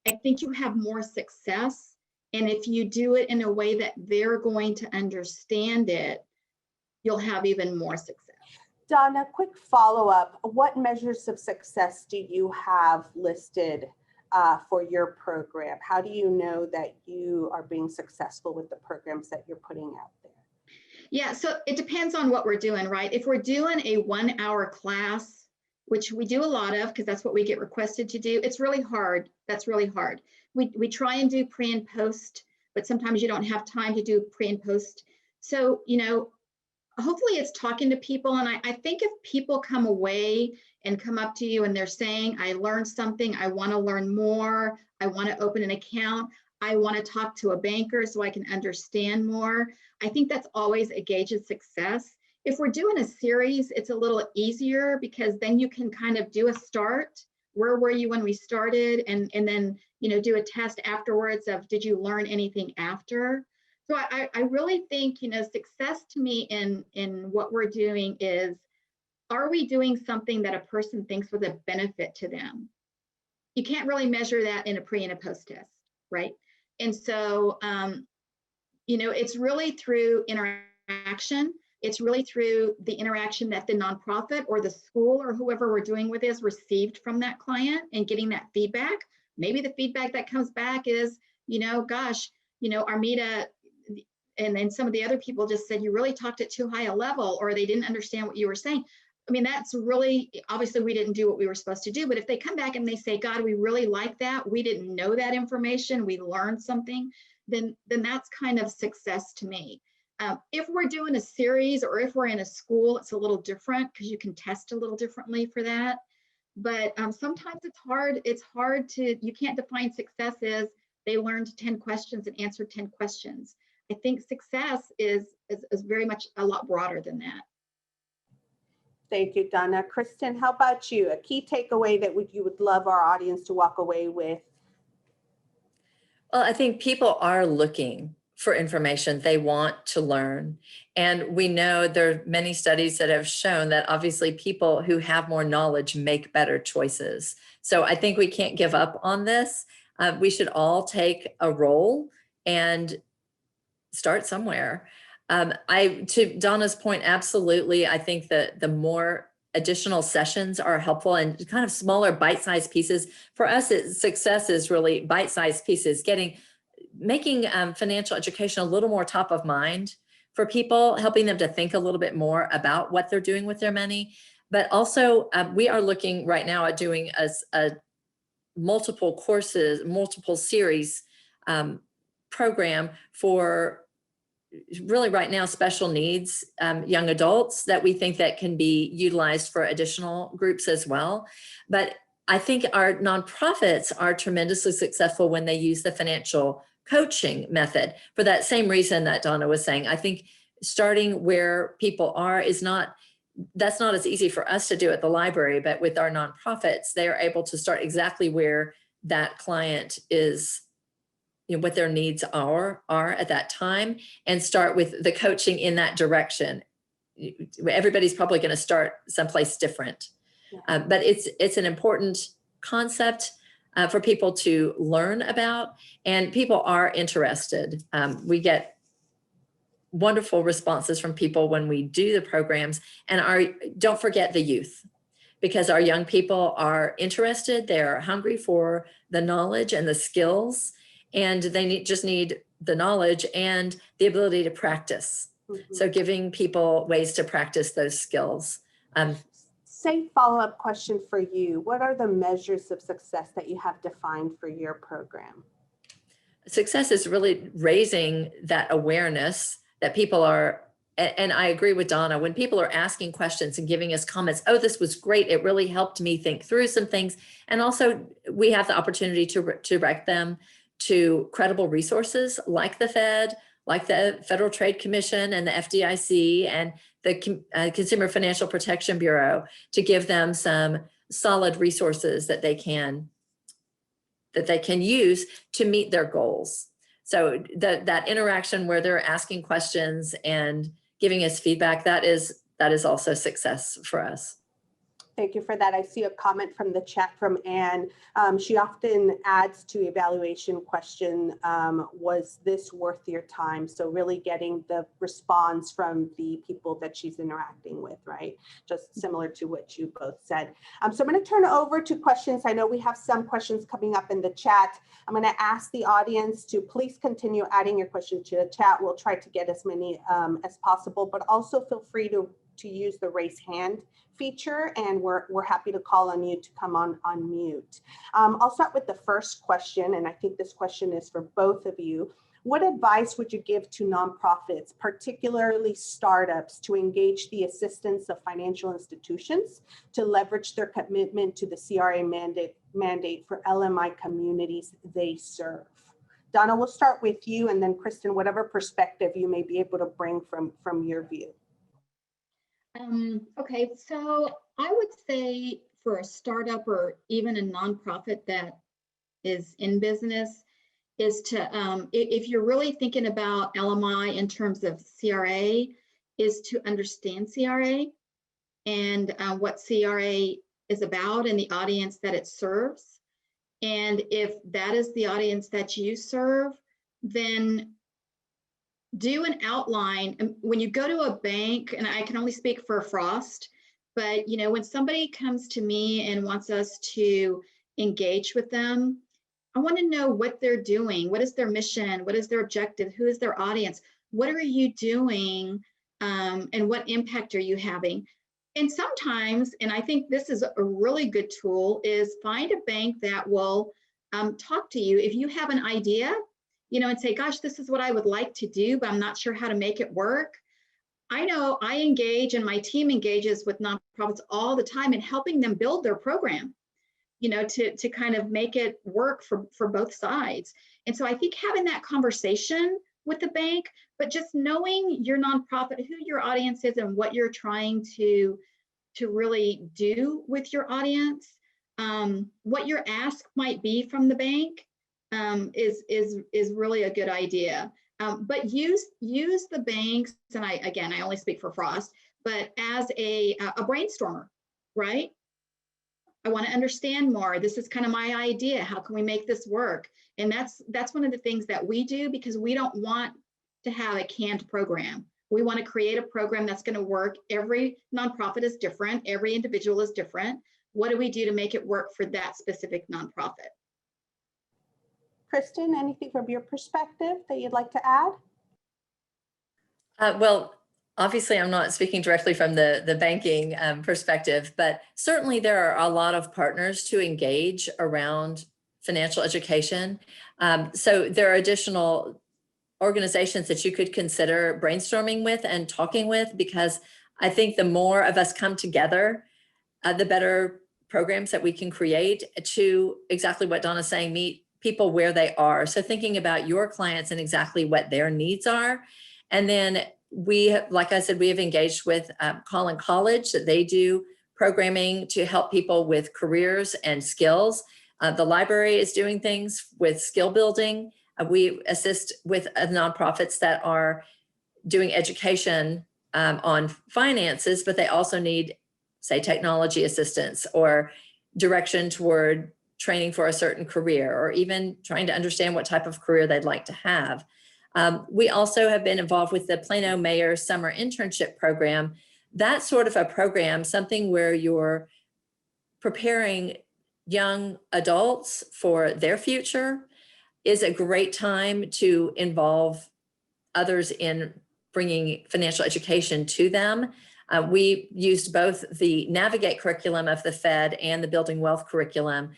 I think you have more success. And if you do it in a way that they're going to understand it, you'll have even more success. Donna, quick follow-up. What measures of success do you have listed for your program? How do you know that you are being successful with the programs that you're putting out there? Yeah, so it depends on what we're doing, right? If we're doing a 1-hour class, which we do a lot of because that's what we get requested to do, it's really hard. That's really hard. We try and do pre and post, but sometimes you don't have time to do pre and post. So, you know, hopefully it's talking to people. And I think if people come away and come up to you and they're saying, I learned something, I want to learn more, I want to open an account, I want to talk to a banker so I can understand more, I think that's always a gauge of success. If we're doing a series, it's a little easier because then you can kind of do a start. Where were you when we started? And then, you know, do a test afterwards of, did you learn anything after? So I really think, you know, success to me in what we're doing is, are we doing something that a person thinks was a benefit to them? You can't really measure that in a pre and a post test, right? And so, you know, it's really through interaction. It's really through the interaction that the nonprofit or the school or whoever we're doing with is received from that client and getting that feedback. Maybe the feedback that comes back is, you know, gosh, you know, Armida, and then some of the other people just said, you really talked at too high a level, or they didn't understand what you were saying. I mean, that's really, obviously we didn't do what we were supposed to do, but if they come back and they say, God, we really like that, we didn't know that information, we learned something, then that's kind of success to me. If we're doing a series or if we're in a school, it's a little different because you can test a little differently for that. But sometimes it's hard to, you can't define success as they learned 10 questions and answered 10 questions. I think success is very much a lot broader than that. Thank you, Donna. Kristen, how about you? A key takeaway that you would love our audience to walk away with? Well, I think people are looking for information. They want to learn. And we know there are many studies that have shown that obviously people who have more knowledge make better choices. So I think we can't give up on this. We should all take a role and start somewhere. To Donna's point, absolutely. I think that the more additional sessions are helpful and kind of smaller bite-sized pieces. For us, success is really bite-sized pieces, making financial education a little more top of mind for people, helping them to think a little bit more about what they're doing with their money. But also we are looking right now at doing a multiple courses, multiple series program for really right now special needs young adults that we think that can be utilized for additional groups as well. But I think our nonprofits are tremendously successful when they use the financial coaching method for that same reason that Donna was saying. I think starting where people are that's not as easy for us to do at the library, but with our nonprofits, they are able to start exactly where that client is, you know, what their needs are at that time, and start with the coaching in that direction. everybody's probably going to start someplace different. But it's an important concept for people to learn about, and people are interested. We get wonderful responses from people when we do the programs, and don't forget the youth, because our young people are interested, they're hungry for the knowledge and the skills, and they just need the knowledge and the ability to practice. So giving people ways to practice those skills. Safe follow-up question for you. What are the measures of success that you have defined for your program? Success is really raising that awareness that people are, and I agree with Donna, when people are asking questions and giving us comments, oh, this was great, it really helped me think through some things. And also we have the opportunity to direct them to credible resources like the Fed, like the Federal Trade Commission and the FDIC and the Consumer Financial Protection Bureau, to give them some solid resources that they can use to meet their goals. So that interaction where they're asking questions and giving us feedback, that is also success for us. Thank you for that. I see a comment from the chat from Anne. She often adds to evaluation question, was this worth your time? So really getting the response from the people that she's interacting with, right? Just similar to what you both said. So I'm going to turn it over to questions. I know we have some questions coming up in the chat. I'm going to ask the audience to please continue adding your questions to the chat. We'll try to get as many as possible, but also feel free to use the raise hand feature, and we're happy to call on you to come on mute. I'll start with the first question, and I think this question is for both of you. What advice would you give to nonprofits, particularly startups, to engage the assistance of financial institutions to leverage their commitment to the CRA mandate for LMI communities they serve? Donna, we'll start with you, and then Kristen, whatever perspective you may be able to bring from your view. Okay, so I would say for a startup or even a nonprofit that is in business is to, if you're really thinking about LMI in terms of CRA, is to understand CRA and what CRA is about and the audience that it serves. And if that is the audience that you serve, then do an outline. When you go to a bank, and I can only speak for Frost, but when somebody comes to me and wants us to engage with them, I want to know what they're doing. What is their mission? What is their objective? Who is their audience? What are you doing? And what impact are you having? And sometimes, and I think this is a really good tool, is find a bank that will talk to you. If you have an idea, and say, gosh, this is what I would like to do, but I'm not sure how to make it work. I know I engage, and my team engages with nonprofits all the time in helping them build their program, to kind of make it work for both sides. And so I think having that conversation with the bank, but just knowing your nonprofit, who your audience is and what you're trying to really do with your audience, what your ask might be from the bank, is really a good idea. But use the banks, and I only speak for Frost, but as a brainstormer, right? I want to understand more. This is kind of my idea. How can we make this work? And that's one of the things that we do, because we don't want to have a canned program. We want to create a program that's going to work. Every nonprofit is different. Every individual is different. What do we do to make it work for that specific nonprofit? Kristen, anything from your perspective that you'd like to add? Well, obviously, I'm not speaking directly from the banking perspective, but certainly there are a lot of partners to engage around financial education. So there are additional organizations that you could consider brainstorming with and talking with, because I think the more of us come together, the better programs that we can create to exactly what Donna's saying, meet people where they are. So thinking about your clients and exactly what their needs are. And then we, like I said, we have engaged with Collin College, that they do programming to help people with careers and skills. The library is doing things with skill building. We assist with nonprofits that are doing education on finances, but they also need, say, technology assistance or direction toward training for a certain career, or even trying to understand what type of career they'd like to have. We also have been involved with the Plano Mayor Summer Internship Program. That's sort of a program, something where you're preparing young adults for their future, is a great time to involve others in bringing financial education to them. We used both the Navigate curriculum of the Fed and the Building Wealth curriculum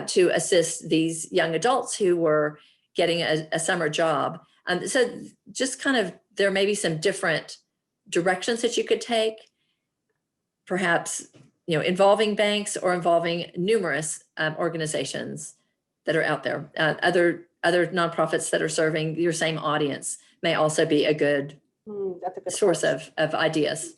to assist these young adults who were getting a summer job. So just kind of, there may be some different directions that you could take, perhaps, involving banks or involving numerous organizations that are out there. Other nonprofits that are serving your same audience may also be a good, That's a good source point. of ideas.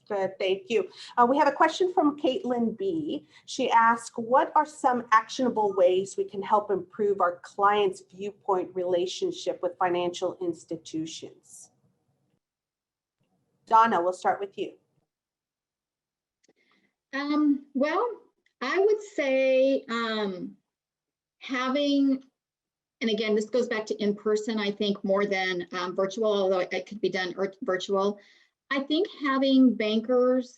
Good, thank you. We have a question from Caitlin B. She asked, what are some actionable ways we can help improve our clients' viewpoint relationship with financial institutions? Donna, we'll start with you. Well, I would say having, and again, this goes back to in-person, I think, more than virtual, although it could be done virtual. I think having bankers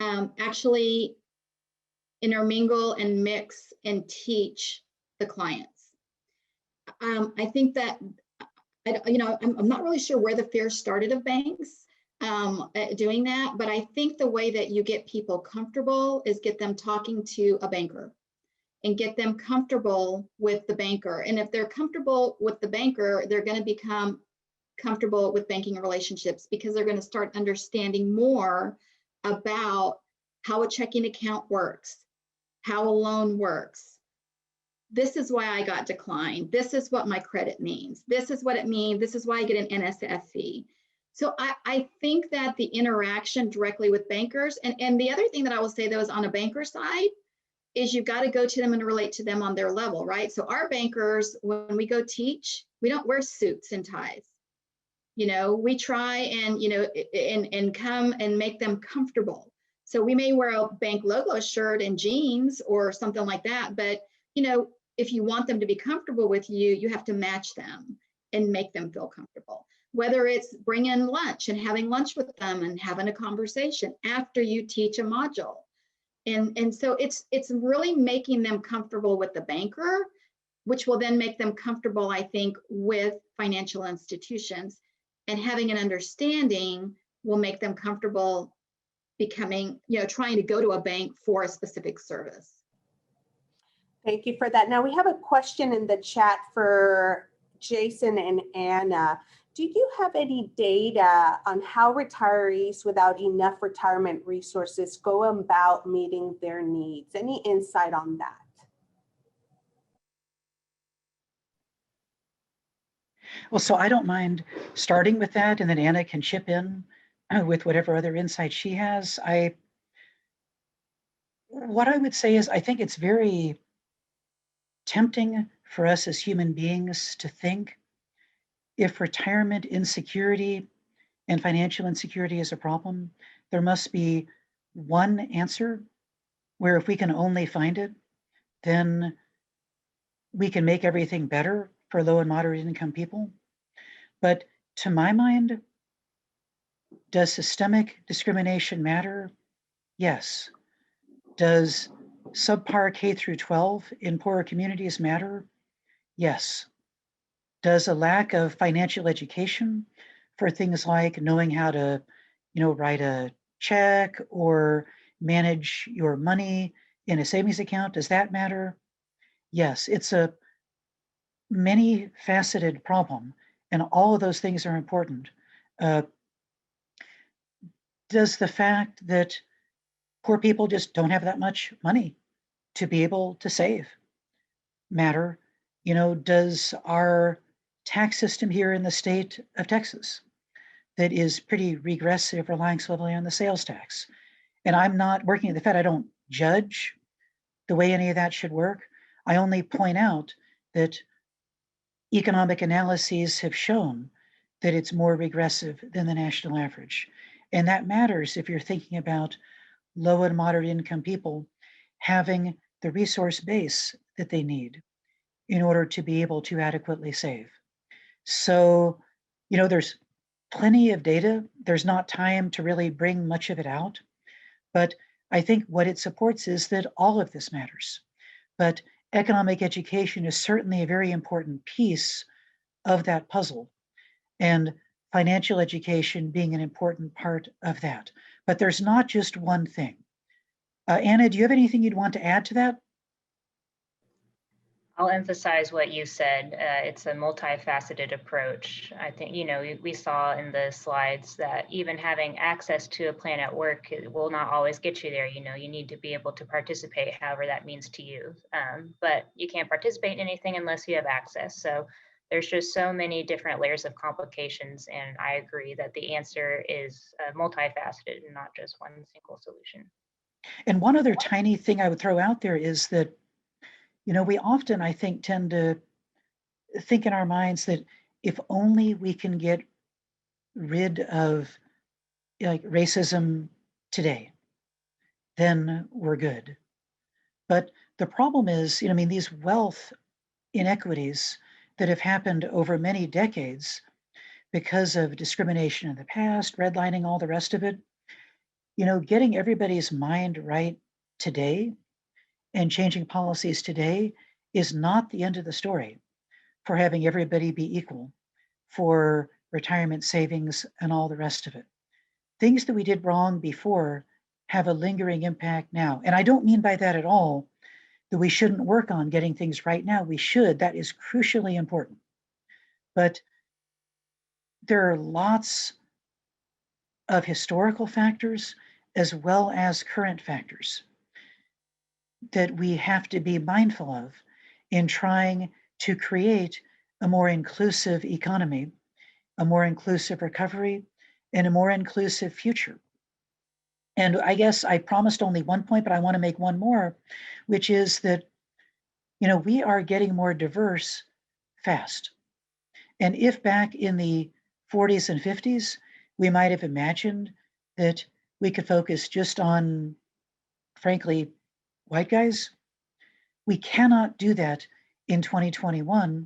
actually intermingle and mix and teach the clients. I think that, I'm not really sure where the fear started of banks doing that, but I think the way that you get people comfortable is get them talking to a banker and get them comfortable with the banker. And if they're comfortable with the banker, they're going to become comfortable with banking relationships, because they're going to start understanding more about how a checking account works, how a loan works. This is why I got declined. This is what my credit means. This is what it means. This is why I get an NSF fee. So I think that the interaction directly with bankers, and the other thing that I will say, though, is on a banker side, is you've got to go to them and relate to them on their level, right? So our bankers, when we go teach, we don't wear suits and ties. We try and, and come and make them comfortable. So we may wear a bank logo shirt and jeans or something like that. But, if you want them to be comfortable with you, you have to match them and make them feel comfortable. Whether it's bringing lunch and having lunch with them and having a conversation after you teach a module. And so it's really making them comfortable with the banker, which will then make them comfortable, I think, with financial institutions. And having an understanding will make them comfortable becoming, trying to go to a bank for a specific service. Thank you for that. Now we have a question in the chat for Jason and Anna. Do you have any data on how retirees without enough retirement resources go about meeting their needs? Any insight on that? Well, so I don't mind starting with that, and then Anna can chip in with whatever other insight she has. What I would say is, I think it's very tempting for us as human beings to think, if retirement insecurity and financial insecurity is a problem, there must be one answer where, if we can only find it, then we can make everything better for low and moderate income people. But to my mind, does systemic discrimination matter? Yes. Does subpar K through 12 in poorer communities matter? Yes. Does a lack of financial education for things like knowing how to, write a check or manage your money in a savings account, does that matter? Yes, it's a many-faceted problem, and all of those things are important. Does the fact that poor people just don't have that much money to be able to save matter? Does our tax system here in the state of Texas, that is pretty regressive, relying solely on the sales tax? And I'm not working at the Fed. I don't judge the way any of that should work. I only point out that economic analyses have shown that it's more regressive than the national average. And that matters if you're thinking about low and moderate income people having the resource base that they need in order to be able to adequately save. So, there's plenty of data. There's not time to really bring much of it out, but I think what it supports is that all of this matters. But economic education is certainly a very important piece of that puzzle, and financial education being an important part of that. But there's not just one thing. Anna, do you have anything you'd want to add to that? I'll emphasize what you said. It's a multifaceted approach. I think, we saw in the slides that even having access to a plan at work will not always get you there. You need to be able to participate, however that means to you. But you can't participate in anything unless you have access. So there's just so many different layers of complications. And I agree that the answer is multifaceted and not just one single solution. And one other tiny thing I would throw out there is that, we often, I think, tend to think in our minds that if only we can get rid of like racism today, then we're good. But the problem is, these wealth inequities that have happened over many decades because of discrimination in the past, redlining, all the rest of it, getting everybody's mind right today and changing policies today is not the end of the story for having everybody be equal, for retirement savings and all the rest of it. Things that we did wrong before have a lingering impact now. And I don't mean by that at all that we shouldn't work on getting things right now. We should. That is crucially important. But there are lots of historical factors as well as current factors that we have to be mindful of in trying to create a more inclusive economy, a more inclusive recovery, and a more inclusive future. And I guess I promised only one point, but I want to make one more, which is that, we are getting more diverse fast. And if back in the 40s and 50s, we might have imagined that we could focus just on, frankly, white guys, we cannot do that in 2021,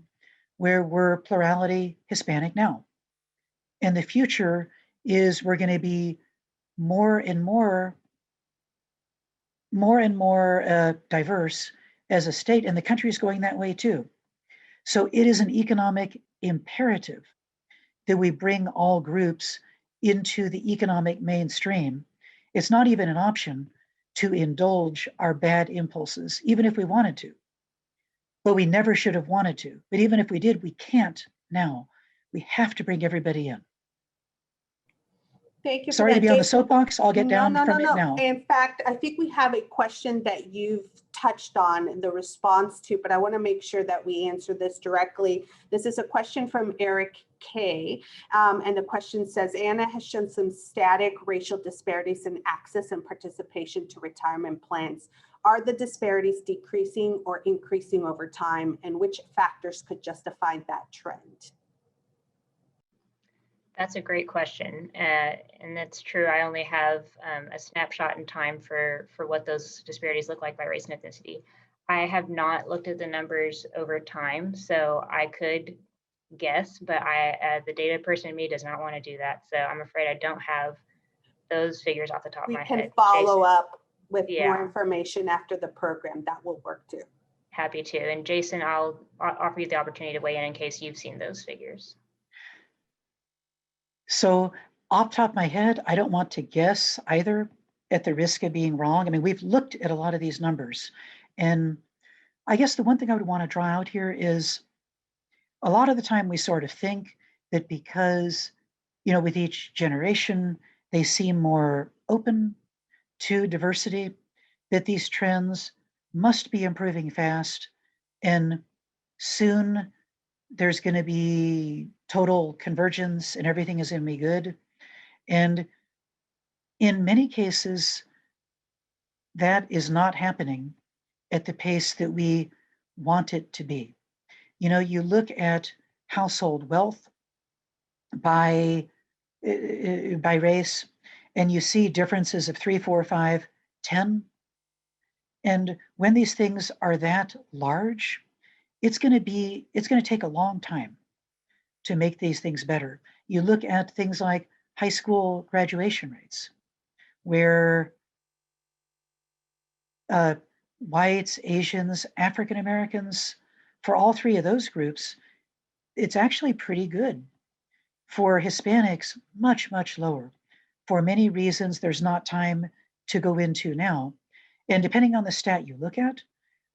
where we're plurality Hispanic now. And the future is we're going to be more and more diverse as a state, and the country is going that way too. So it is an economic imperative that we bring all groups into the economic mainstream. It's not even an option to indulge our bad impulses, even if we wanted to. But we never should have wanted to. But even if we did, we can't now. We have to bring everybody in. Thank you. Sorry to be on the soapbox. I'll get down from it now. In fact, I think we have a question that you've touched on the response to, but I want to make sure that we answer this directly. This is a question from Eric K. And the question says, Anna has shown some static racial disparities in access and participation to retirement plans. Are the disparities decreasing or increasing over time? And which factors could justify that trend? That's a great question. And that's true. I only have a snapshot in time for what those disparities look like by race and ethnicity. I have not looked at the numbers over time, so I could guess, but the data person in me does not want to do that. So I'm afraid I don't have those figures off the top of my head. We can follow Jason, up with more information after the program. That will work too. Happy to. And Jason, I'll offer you the opportunity to weigh in case you've seen those figures. So off the top of my head, I don't want to guess either, at the risk of being wrong. I mean, we've looked at a lot of these numbers. And I guess the one thing I would want to draw out here is a lot of the time we sort of think that because, with each generation, they seem more open to diversity, that these trends must be improving fast. And soon there's going to be total convergence and everything is going to be good. And in many cases, that is not happening at the pace that we want it to be. You look at household wealth by race, and you see differences of 3, 4, 5, 10. And when these things are that large, it's going to take a long time to make these things better. You look at things like high school graduation rates, where whites, Asians, African Americans, for all three of those groups, it's actually pretty good. For Hispanics, much, much lower. For many reasons there's not time to go into now. And depending on the stat you look at,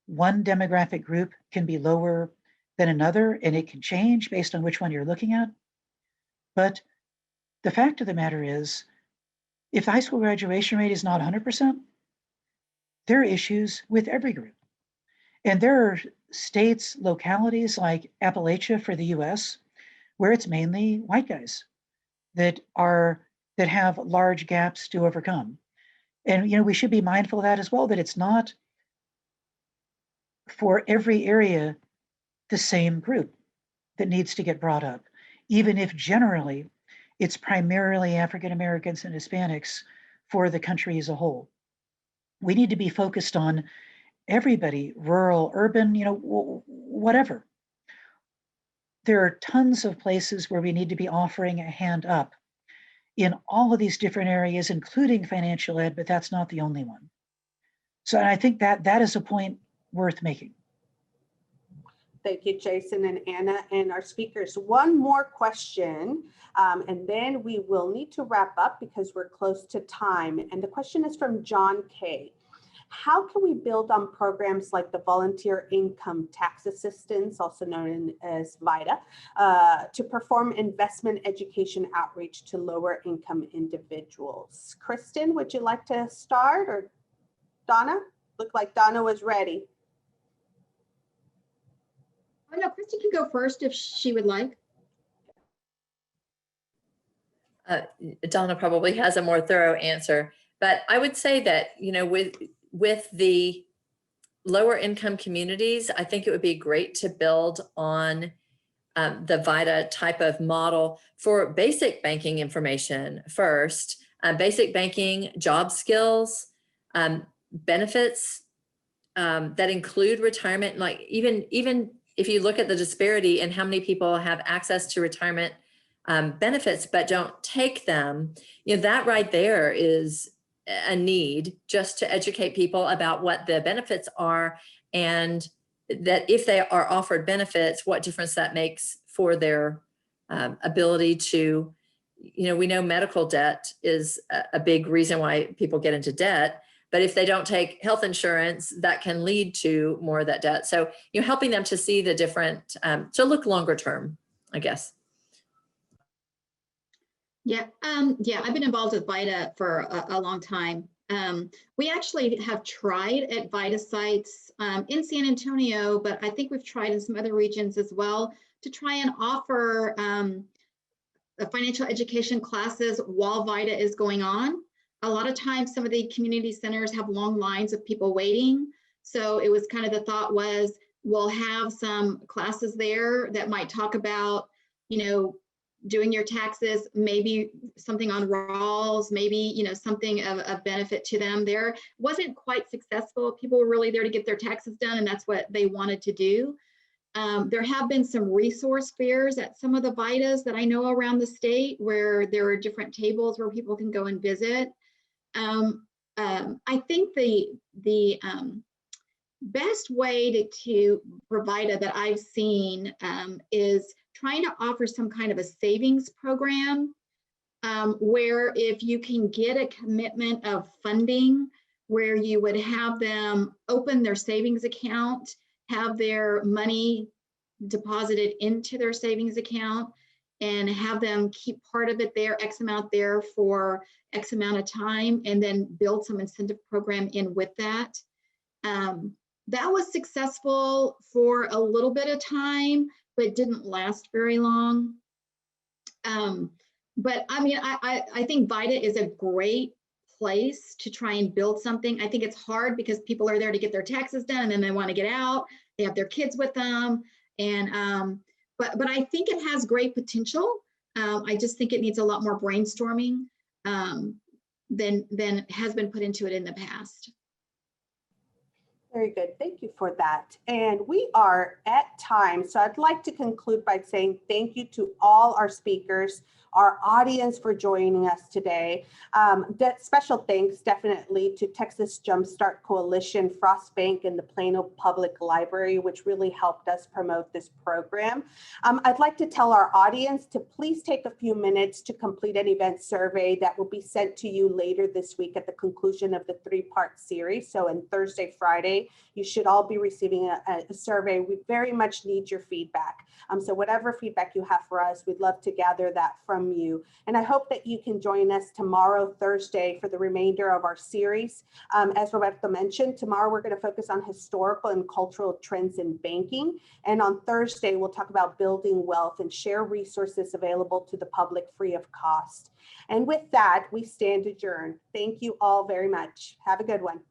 one demographic group can be lower than another, and it can change based on which one you're looking at. But the fact of the matter is, if the high school graduation rate is not 100%, there are issues with every group. And there are states, localities like Appalachia for the US, where it's mainly white guys that have large gaps to overcome. And we should be mindful of that as well, that it's not for every area the same group that needs to get brought up, even if generally it's primarily African Americans and Hispanics for the country as a whole. We need to be focused on everybody, rural, urban, whatever. There are tons of places where we need to be offering a hand up in all of these different areas, including financial ed, but that's not the only one. So I think that is a point worth making. Thank you, Jason and Anna and our speakers. One more question, and then we will need to wrap up because we're close to time. And the question is from John K. How can we build on programs like the Volunteer Income Tax Assistance, also known as VITA, to perform investment education outreach to lower income individuals? Kristen, would you like to start, or Donna? Looked like Donna was ready. Oh, no, Christy can go first if she would like. Donna probably has a more thorough answer, but I would say that, with the lower income communities, I think it would be great to build on the VITA type of model for basic banking information first, basic banking, job skills, benefits that include retirement. Like even if you look at the disparity in how many people have access to retirement benefits but don't take them, that right there is a need just to educate people about what the benefits are, and that if they are offered benefits, what difference that makes for their ability to, we know medical debt is a big reason why people get into debt, but if they don't take health insurance, that can lead to more of that debt. So, helping them to see the different, to look longer term, I guess. Yeah, I've been involved with VITA for a long time. We actually have tried at VITA sites in San Antonio, but I think we've tried in some other regions as well to try and offer financial education classes while VITA is going on. A lot of times, some of the community centers have long lines of people waiting. So it was kind of the thought was, we'll have some classes there that might talk about, doing your taxes, maybe something on RALs, maybe, something of benefit to them. There wasn't quite successful. People were really there to get their taxes done, and that's what they wanted to do. There have been some resource fairs at some of the VITAs that I know around the state where there are different tables where people can go and visit. I think the best way to provide that I've seen is trying to offer some kind of a savings program where if you can get a commitment of funding where you would have them open their savings account, have their money deposited into their savings account, and have them keep part of it there, X amount there for X amount of time, and then build some incentive program in with that. That was successful for a little bit of time, but didn't last very long. But I mean, I think VITA is a great place to try and build something. I think it's hard because people are there to get their taxes done and then they want to get out. They have their kids with them. And but I think it has great potential. I just think it needs a lot more brainstorming. than has been put into it in the past. Very good. Thank you for that. And we are at time. So I'd like to conclude by saying thank you to all our speakers, our audience for joining us today. Special thanks definitely to Texas Jumpstart Coalition, Frost Bank, and the Plano Public Library, which really helped us promote this program. I'd like to tell our audience to please take a few minutes to complete an event survey that will be sent to you later this week at the conclusion of the 3-part series. So on Thursday, Friday, you should all be receiving a survey. We very much need your feedback. So whatever feedback you have for us, we'd love to gather that from you. And I hope that you can join us tomorrow, Thursday, for the remainder of our series. As Roberto mentioned, tomorrow we're going to focus on historical and cultural trends in banking. And on Thursday, we'll talk about building wealth and share resources available to the public free of cost. And with that, we stand adjourned. Thank you all very much. Have a good one.